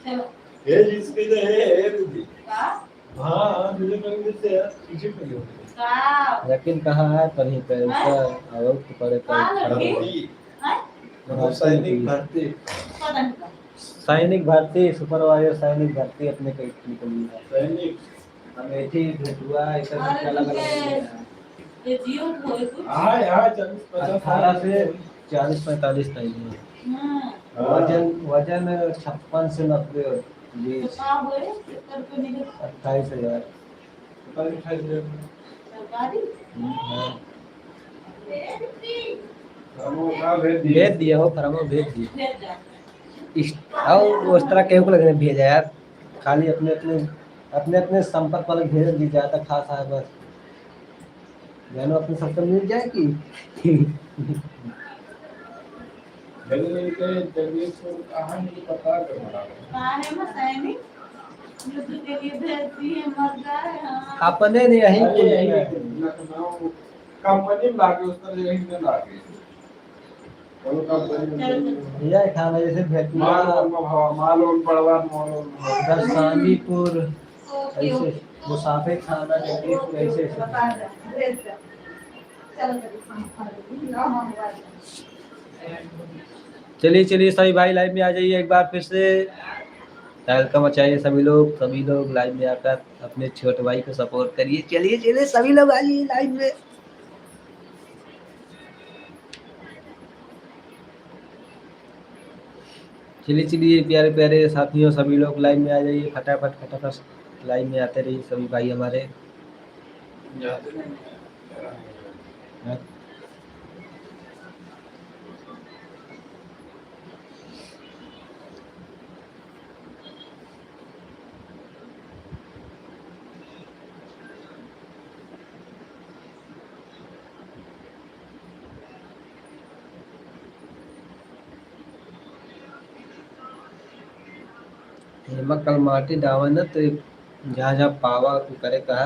C: चलो
A: ये जिसके तो है दीदी।
C: का
A: हाँ मुझे कहीं से यार पीछे पड़ी हो
C: का
B: लेकिन कहाँ है पढ़ी पे ऊपर और तो पड़े
C: का
B: कर
C: लड़की है
A: वो सैनिक भर्ती
C: पता नहीं
B: सैनिक भर्ती सुपरवाइजर सैनिक भर्ती अपने कहीं निकली है।
A: सैनिक
B: अमेठी भेटुआ ऐसा
C: अरे
B: अलग अलग
C: तुमके ये जियो को है कुछ
A: हाँ यहाँ 40-50
B: 18 से 40-45 तक है।
C: हां
B: वजन वजन 56 से 90
C: तो
B: 20
C: का होए कर पे नहीं
B: 28,000।
C: सरकारी
B: हाँ।
A: भेज
B: भेज दिया हो फरमा भेज दिया
C: भेज जा
B: और उस तरह केहू को लगने भेजा यार, खाली अपने अपने अपने संपर्क वाले भेज दी जाता खासा है बस, जानो अपने सबको मिल जाए कि
A: जल्दी के जल्दी को कहाँ नहीं पता करना
C: काहे में सैनिक युद्ध के लिए भेजती है मर जाए हाँ
B: अपने ने यही
A: लखनऊ कंपनी में लाके उस तरह यही में लाके वो कंपनी में
B: यह था जैसे भेटुआ
A: माल बड़वा माल
B: दरसानीपुर
C: ओके
B: ऐसे
C: ओके
B: मुसाफिर खाना जगदीशपुर ऐसे
C: बता दे भेज जा चल
B: चलिए चलिए सभी भाई लाइव में आ जाइए एक बार फिर से, वेलकम चाहिए सभी लोग लाइव में आकर अपने छोटे भाई को सपोर्ट करिए। चलिए चलिए सभी लोग आइए लाइव में। चलिए चलिए प्यारे प्यारे साथियों सभी लोग लाइव में आ जाइए, फटाफट फटाफट लाइव में आते रहिए सभी भाई हमारे। कल माटी डावन न तो जहाँ जहाँ पावा को करे कहा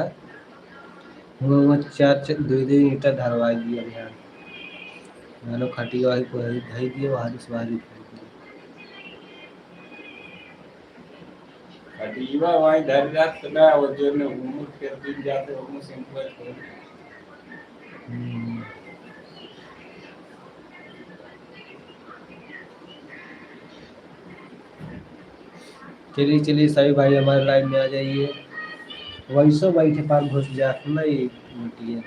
B: वो चार दो दो ईंटा धरवा दिया यार, मानो खटी वाली को धई दिए वहाँ से वाली
A: खटीवा वहीं धर जात ना वो जो ने उम्र के दिन जाते वो सिंपल है।
B: चलिए चलिए सभी भाई हमारे लाइन में आ जाइए। वैसो बैठे पास घुस जाते ना ये मिट्टी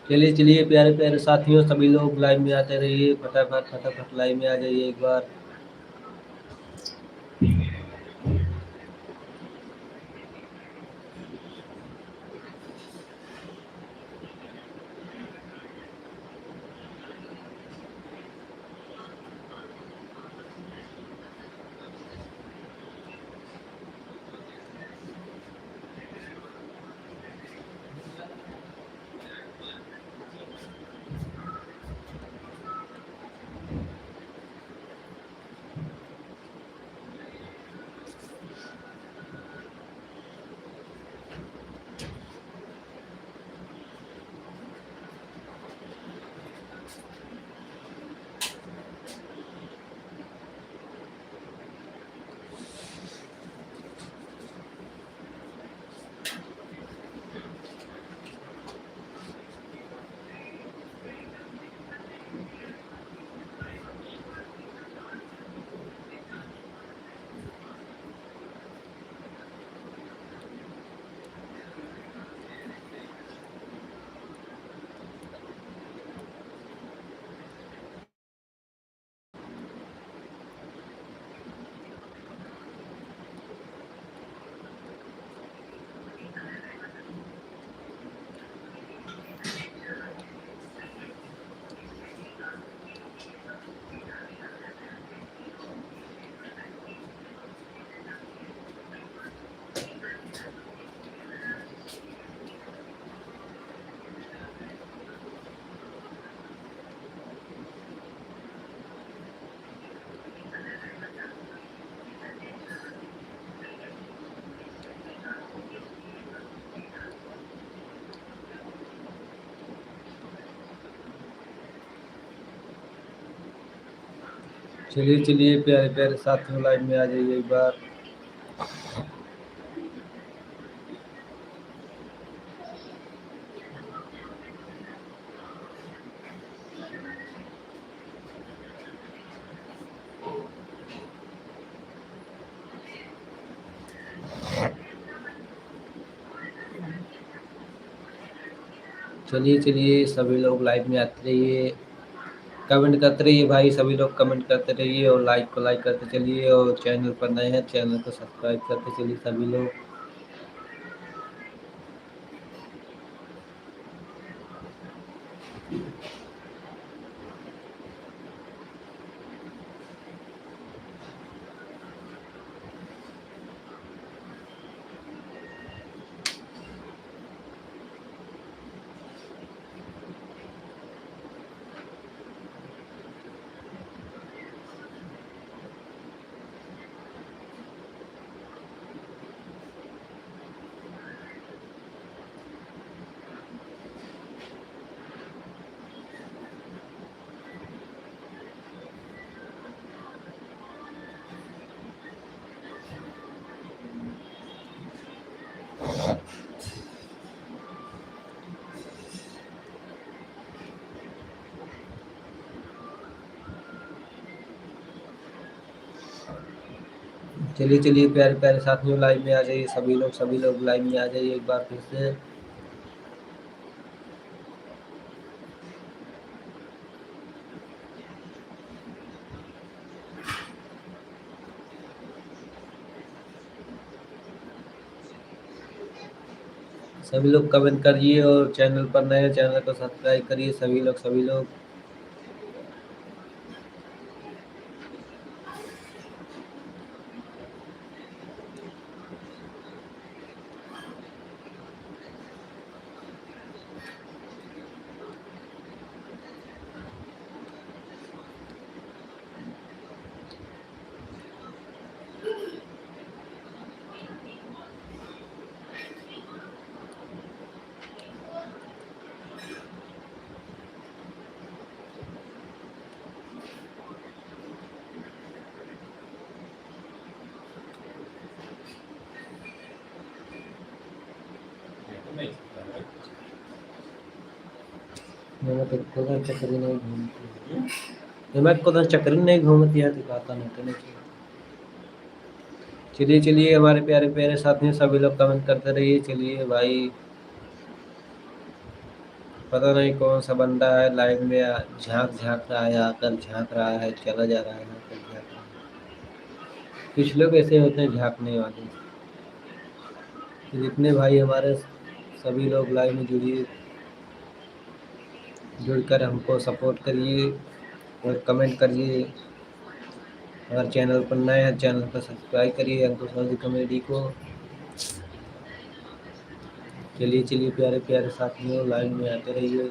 B: चलिए चलिए प्यारे प्यारे साथियों सभी लोग लाइव में आते रहिए, फटाफट फटाफट लाइव में आ जाइए एक बार। चलिए चलिए प्यारे प्यारे साथियों, लाइव में आ जाइए एक बार। चलिए चलिए सभी लोग लाइव में आते रहिए, कमेंट करते रहिए भाई, सभी लोग कमेंट करते रहिए और लाइक को लाइक करते चलिए, और चैनल पर नए हैं चैनल को सब्सक्राइब करते चलिए सभी लोग। चलिए चलिए प्यारे प्यारे साथियों, लाइव में आ जाइए सभी लोग लाइव में आ जाइए एक बार फिर से। सभी लोग कमेंट करिए और चैनल पर नए चैनल को सब्सक्राइब करिए सभी लोग। चक्कर नहीं घूमती है, दिखाता नहीं तो नहीं। चलिए चलिए हमारे प्यारे प्यारे साथियों, सभी लोग कमेंट करते रहिए। चलिए भाई, पता नहीं कौन सा बंदा है लाइव में झांक झांक रहा है, आकर झांक रहा है, चला जा रहा है, आकर झांक रहा है। कुछ लोग ऐसे होते हैं झांकने वाले। तो जितने भाई हमारे सभी लोग लाइव में जुड़कर हमको सपोर्ट करिए और कमेंट करिए। अगर चैनल पर नए हैं चैनल को सब्सक्राइब करिए अंकुश वादी कॉमेडी को। चलिए चलिए प्यारे प्यारे साथियों, लाइव में आते रहिए।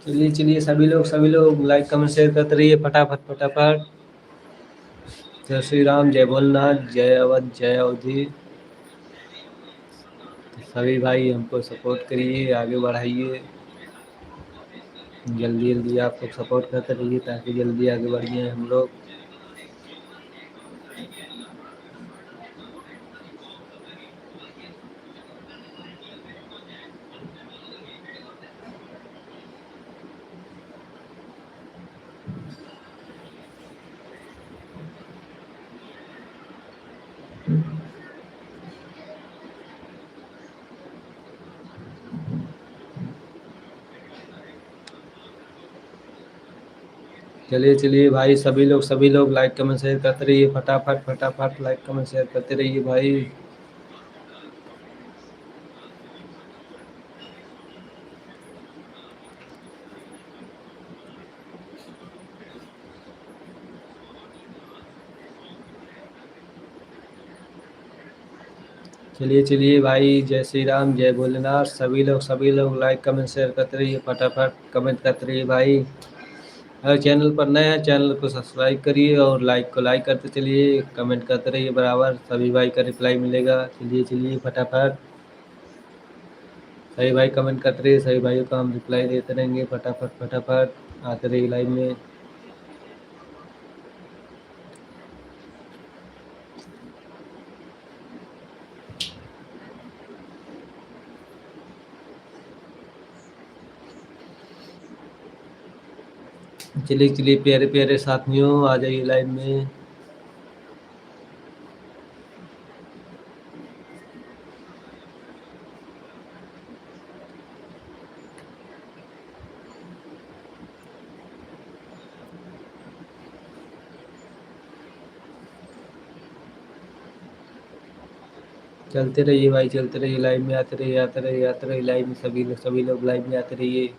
B: चलिए चलिए सभी लोग लाइक कमेंट शेयर करते रहिए फटाफट फटाफट। जय श्री राम, जय भोलेनाथ, जय अवध, जय अवधि। तो सभी भाई हमको सपोर्ट करिए, आगे बढ़ाइए। जल्दी जल्दी आप लोग सपोर्ट करते रहिए ताकि जल्दी आगे बढ़ जाए हम लोग। चलिए चलिए भाई, सभी लोग लाइक कमेंट शेयर करते रहिए, फटाफट फटाफट लाइक कमेंट शेयर करते रहिए भाई। चलिए चलिए भाई, जय श्री राम, जय भोलेनाथ। सभी लोग लाइक कमेंट शेयर करते रहिए, फटाफट कमेंट करते रहिए भाई। अगर चैनल पर नए हैं, चैनल को सब्सक्राइब करिए और लाइक को लाइक करते चलिए, कमेंट करते रहिए बराबर, सभी भाई का रिप्लाई मिलेगा। चलिए चलिए फटाफट सभी भाई कमेंट करते रहिए, सभी भाइयों का हम रिप्लाई देते रहेंगे। फटाफट फटाफट आते रहिए लाइव में। चलिए चलिए प्यारे प्यारे साथियों, आ जाइए लाइव में। चलते रहिए भाई, चलते रहिए लाइव में, आते रहिए आते रहिए लाइव में। सभी लोग लाइव में आते रहिए।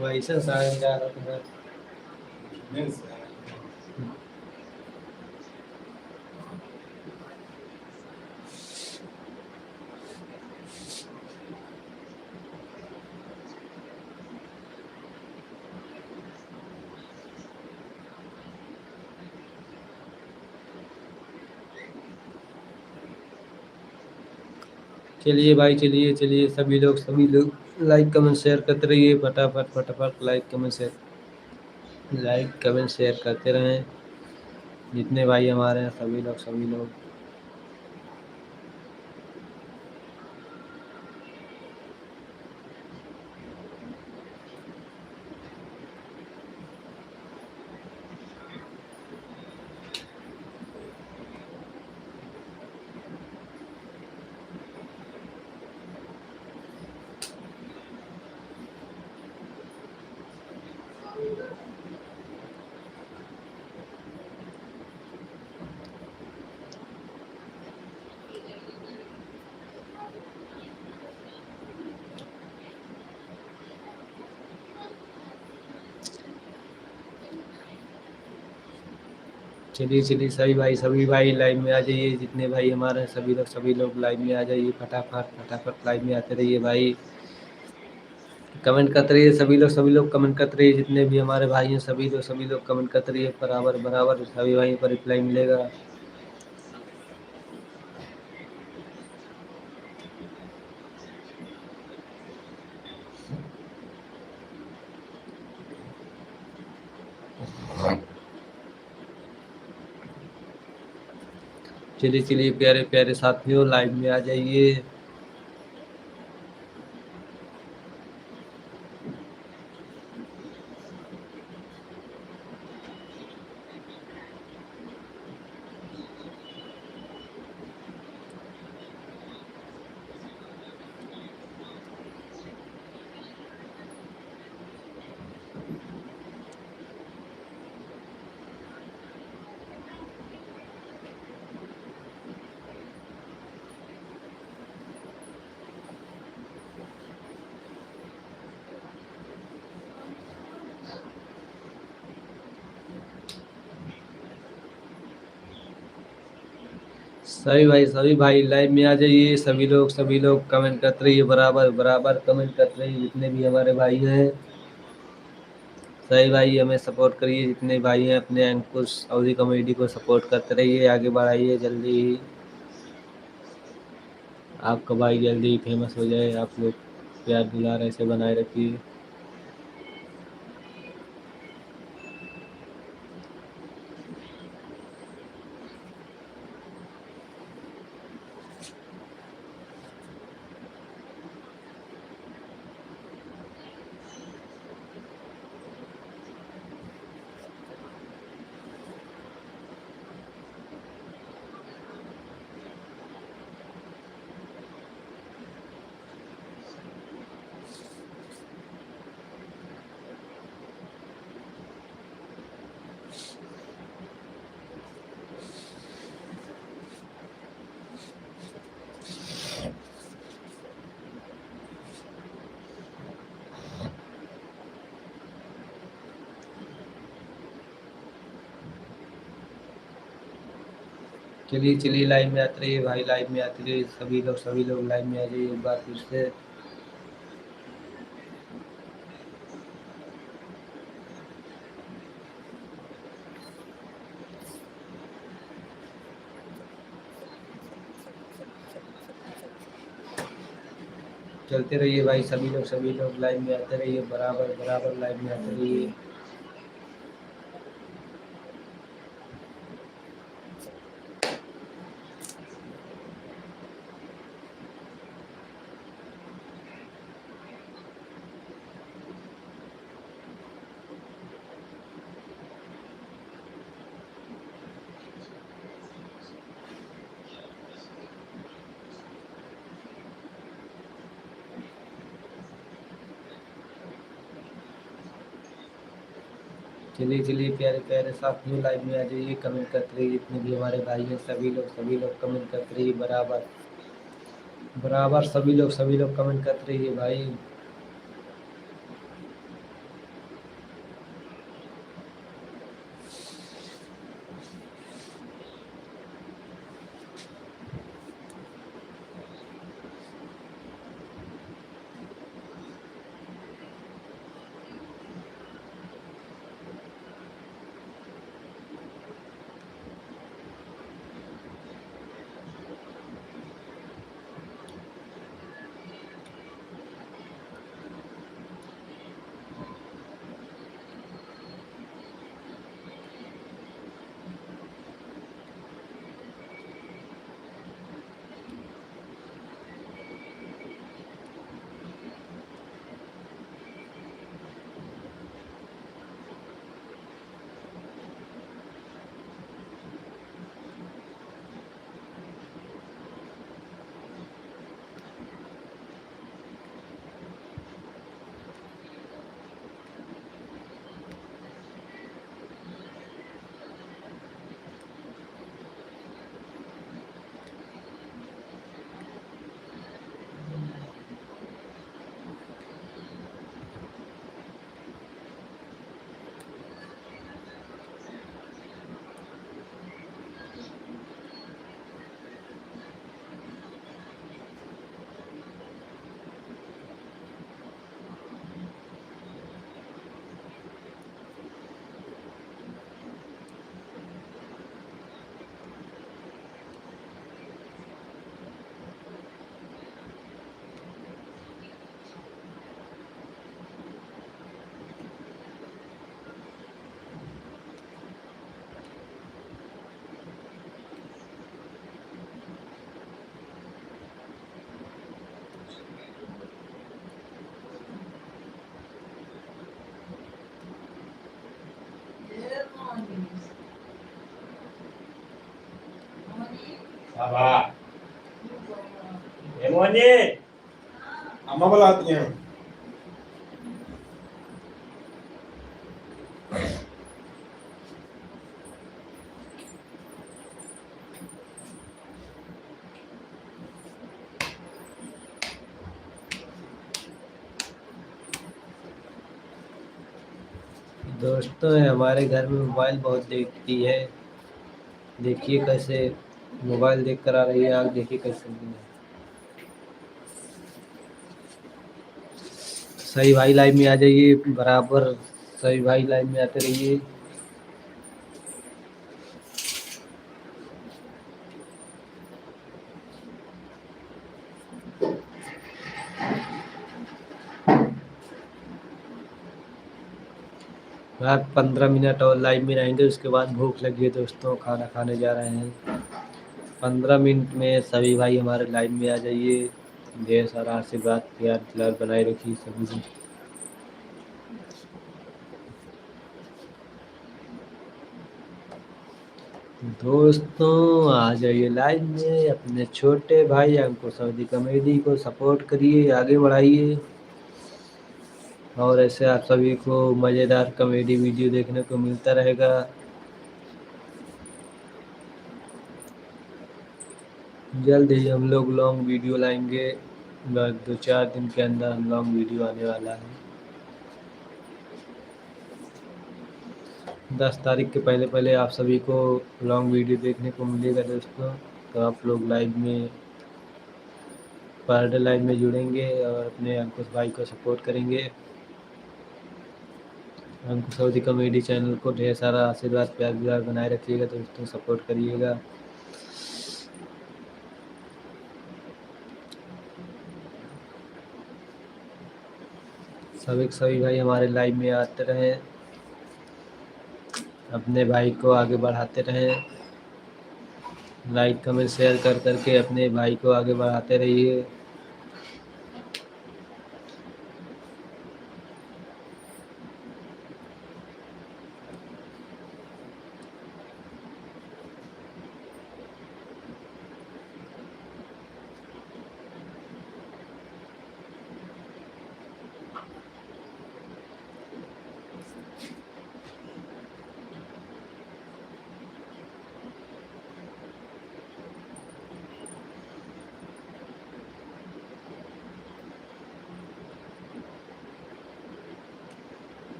B: वैसे सारे जा रहा था। चलिए भाई, चलिए चलिए सभी लोग लाइक कमेंट शेयर करते रहिए, फटाफट फटाफट लाइक कमेंट शेयर करते रहें। जितने भाई हमारे हैं सभी लोग। चलिए चलिए सभी भाई लाइव में आ जाइए। जितने भाई हमारे हैं सभी लोग लाइव में आ जाइए, फटाफट फटाफट लाइव में आते रहिए भाई। कमेंट करते रहिए सभी लोग कमेंट करते रहिए। जितने भी हमारे भाई हैं सभी लोग कमेंट करते रहिए बराबर बराबर, सभी भाइयों का रिप्लाई मिलेगा। चलिए चलिए प्यारे प्यारे साथियों, लाइव में आ जाइए। सभी भाई लाइव में आ जाइए। सभी लोग कमेंट करते रहिए बराबर बराबर, कमेंट करते रहिए। जितने भी हमारे भाई हैं सभी भाई हमें सपोर्ट करिए। जितने भाई हैं अपने अंकुश अवधी कॉमेडी को सपोर्ट करते रहिए, आगे बढ़ाइए। जल्दी ही आपका भाई जल्दी ही फेमस हो जाए। आप लोग प्यार दुलार ऐसे बनाए रखिए। चलिए चलिए लाइव में आते रहिए भाई, लाइव में आते रहिए सभी लोग लाइव में आ जाइए एक बार फिर से। चलते रहिए भाई सभी लोग लाइव में आते रहिए, बराबर बराबर लाइव में आते रहिए। चलिए चलिए प्यारे प्यारे साथियों लाइव में आ जाइए, कमेंट करते रहिए, जितने भी हमारे भाई हैं सभी लोग कमेंट करते रहिए बराबर बराबर, सभी लोग कमेंट करते रहिए भाई।
A: अम्मा बुलाती हैं।
B: दोस्तों हमारे घर में मोबाइल बहुत देखती है, देखिए कैसे मोबाइल देख कर आ रही है, आप देखिए कैसे। सही भाई लाइव में आ जाइए बराबर, सही भाई लाइव में आते रहिए। आप 15 मिनट और लाइव में रहेंगे, उसके बाद भूख लगी है दोस्तों, खाना खाने जा रहे हैं। 15 मिनट में सभी भाई हमारे लाइव में आ जाइए। ढेर सारा आशीर्वाद प्यार दुलार बनाए रखिए सभी को। दोस्तों आ जाइए लाइव में, अपने छोटे भाई अंकुर सऊदी कॉमेडी को सपोर्ट करिए, आगे बढ़ाइए, और ऐसे आप सभी को मज़ेदार कॉमेडी वीडियो देखने को मिलता रहेगा। जल्द ही हम लोग लॉन्ग वीडियो लाएंगे, 2-4 दिन के अंदर हम लॉन्ग वीडियो आने वाला है। 10 तारीख के पहले पहले आप सभी को लॉन्ग वीडियो देखने को मिलेगा दोस्तों। तो आप लोग लाइव में पर डे लाइव में जुड़ेंगे और अपने अंकुश भाई को सपोर्ट करेंगे। अंकुश अवधी कॉमेडी चैनल को ढेर सारा आशीर्वाद प्यार दुलार बनाए रखिएगा दोस्तों, सपोर्ट करिएगा। सभी भाई हमारे लाइव में आते रहें, अपने भाई को आगे बढ़ाते रहें। लाइक कमेंट शेयर कर करके अपने भाई को आगे बढ़ाते रहिए।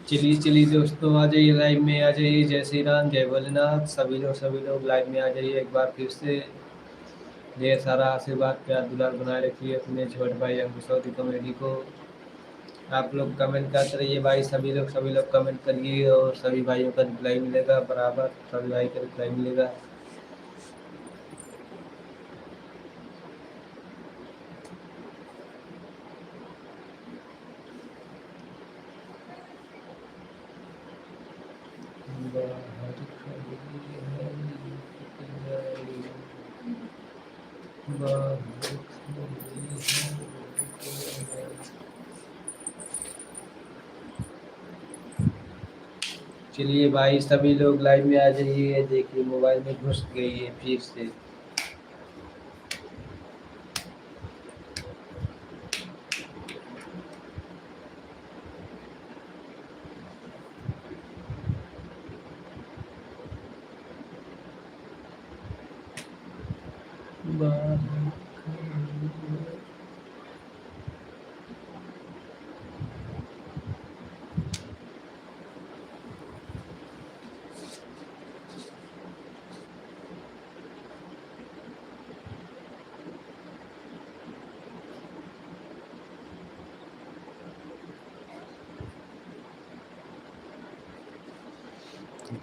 B: चलिए दोस्तों, आ जाइए लाइव में, आ जाइए। जय श्री राम, जय भोलेनाथ। सभी लोग लाइव में आ जाइए एक बार फिर से। ढेर सारा आशीर्वाद प्यार दुलार बनाए रखिए अपने छोटे भाई अंकुश अवधी कॉमेडी को। आप लोग कमेंट करते रहिए भाई, सभी लोग कमेंट करिए और सभी भाइयों का रिप्लाई मिलेगा बराबर, सभी भाई का रिप्लाई मिलेगा। चलिए भाई, सभी लोग लाइव में आ जाइए। देखिए मोबाइल में घुस गई है फिर से।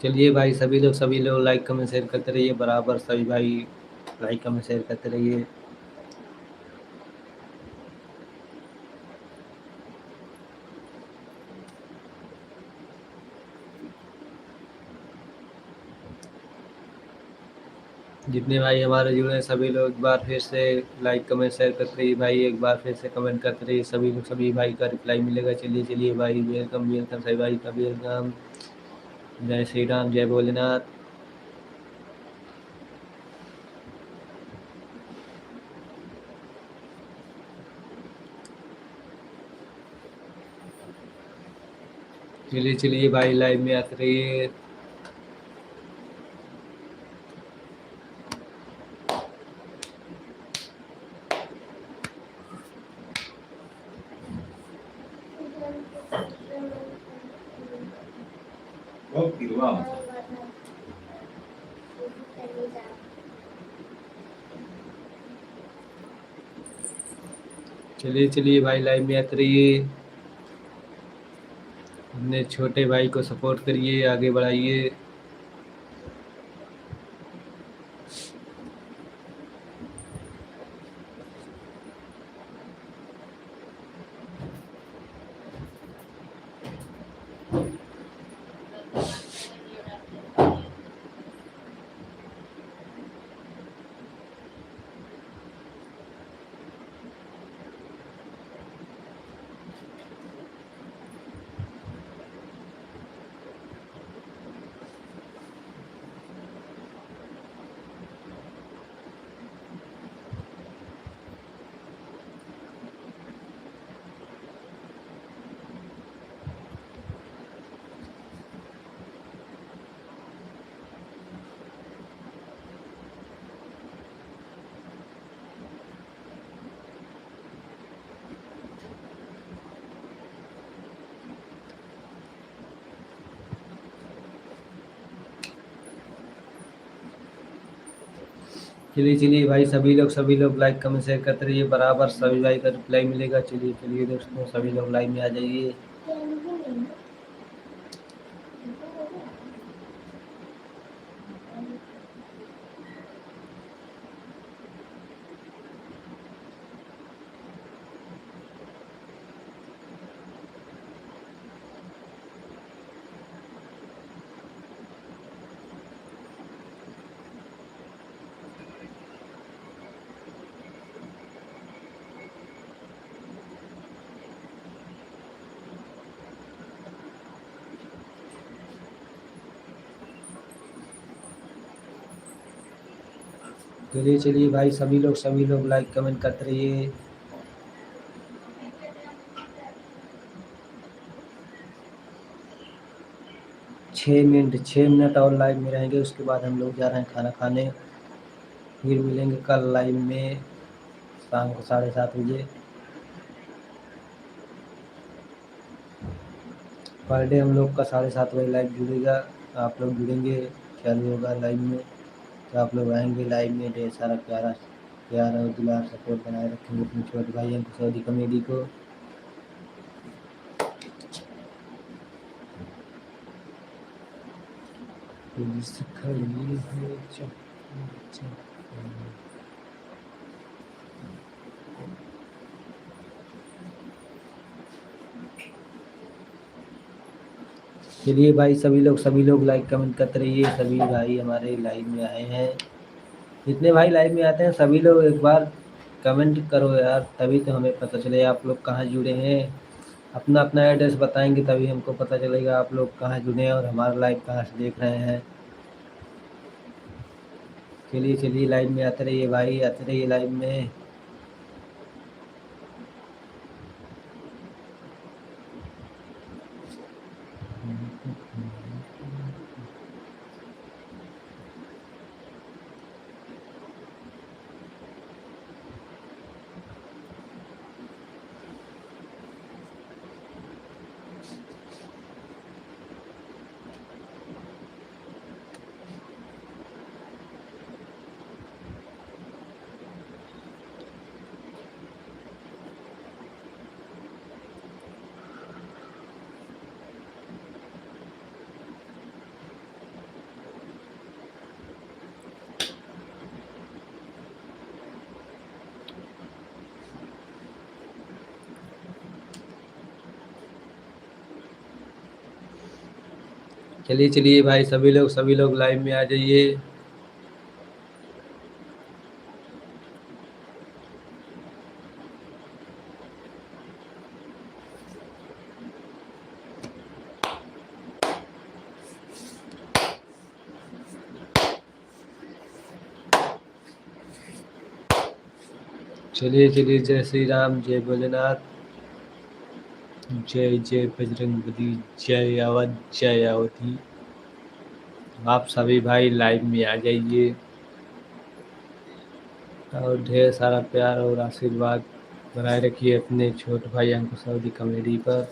B: चलिए भाई, सभी लोग लाइक कमेंट शेयर करते रहिए बराबर, सभी भाई लाइक कमेंट शेयर करते रहिए। जितने भाई हमारे जुड़े हैं सभी लोग एक बार फिर से लाइक कमेंट शेयर करते रहिए भाई, एक बार फिर से कमेंट करते रहिए। सभी भाई का रिप्लाई मिलेगा। चलिए भाई, वेलकम सभी भाई का वेलकम। जय श्री राम, जय भोलेनाथ। चलिए भाई, लाइव में आते रहिए। चलिए भाई, लाइव में आते रहिए। अपने छोटे भाई को सपोर्ट करिए, आगे बढ़ाइए। चलिए चलिए भाई, सभी लोग लाइक कमेंट शेयर करते रहिए बराबर, सभी भाई का रिप्लाई मिलेगा। चलिए चलिए दोस्तों, सभी लोग लाइव में आ जाइए। चलिए चलिए भाई, सभी लोग लाइक कमेंट करते रहिए। छः मिनट और लाइव में रहेंगे, उसके बाद हम लोग जा रहे हैं खाना खाने। फिर मिलेंगे कल लाइव में शाम को 7:30 बजे। पर डे हम लोग का 7:30 बजे लाइव जुड़ेगा। आप लोग जुड़ेंगे, चालू होगा लाइव में, तो आप लोग आएंगे लाइव में। ढेर सारा प्यार और दुलार सपोर्ट बनाए रखेंगे अपने छोटे भाई अंकुश सऊदी कॉमेडी को। पुलिस खड़ी है चलिए भाई, सभी लोग लाइक कमेंट करते रहिए। सभी भाई हमारे लाइव में आए हैं। जितने भाई लाइव में आते हैं सभी लोग एक बार कमेंट करो यार, तभी तो हमें पता चले आप लोग कहाँ जुड़े हैं। अपना अपना एड्रेस बताएंगे तभी हमको पता चलेगा आप लोग कहाँ जुड़े हैं और हमारा लाइव कहाँ से देख रहे हैं। चलिए चलिए, लाइव में आते रहिए भाई, आते रहिए लाइव में। चलिए चलिए भाई, सभी लोग लाइव में आ जाइए। चलिए चलिए, जय श्री राम, जय भोलेनाथ, जय जय बजरंगबली, जय अवध, जय अवधि। आप सभी भाई लाइव में आ जाइए और ढेर सारा प्यार और आशीर्वाद बनाए रखिए अपने छोटे भाई अंकुश सऊदी कॉमेडी पर।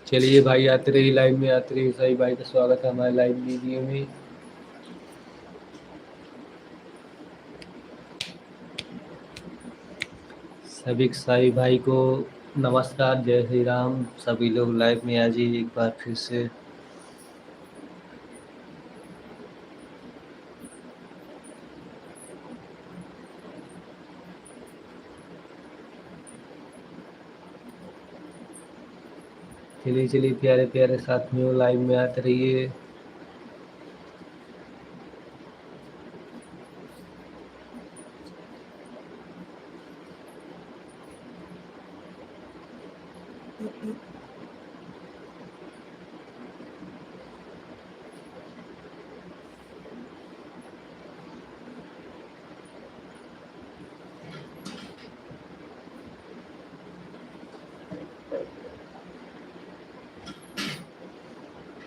B: चलिए भाई, आते रहिए लाइव में, आते रहिए। सभी भाई का स्वागत है हमारे लाइव वीडियो में। सभी भाई को नमस्कार, जय श्री राम। सभी लोग लाइव में आ जाइए एक बार फिर से। चलिए चलिए, प्यारे प्यारे साथियों, लाइव में आते रहिए।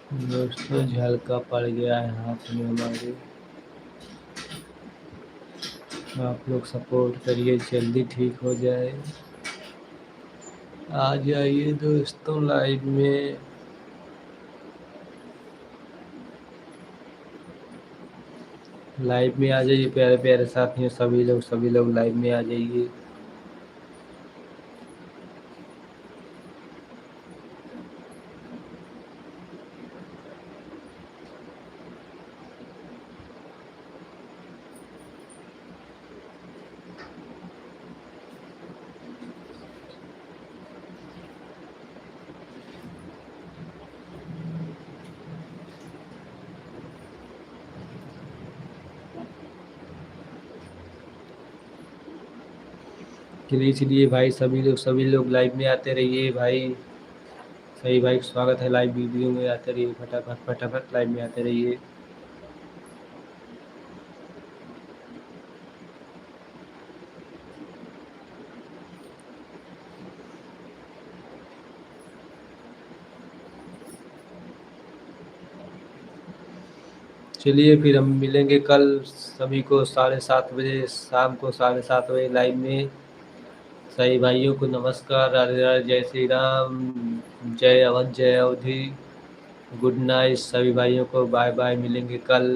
B: दोस्तों झलका पड़ गया है हाथ में हमारे, आप लोग सपोर्ट करिए जल्दी ठीक हो जाए। आ जाइए दोस्तों लाइव में। लाइव में आ जाइए प्यारे प्यारे साथियों, सभी लोग लाइव में आ जाइए। चलिए भाई सभी लोग लाइव में आते रहिए भाई। सही भाई स्वागत है लाइव वीडियो में, आते रहिए फटाफट फटाफट लाइव में आते रहिए। चलिए फिर हम मिलेंगे कल सभी को 7:30 बजे, शाम को 7:30 बजे लाइव में। सही भाइयों को नमस्कार, राधे राधे, जय श्री राम, जय अवध जय अवधि, गुड नाइट सभी भाइयों को, बाय बाय, मिलेंगे कल।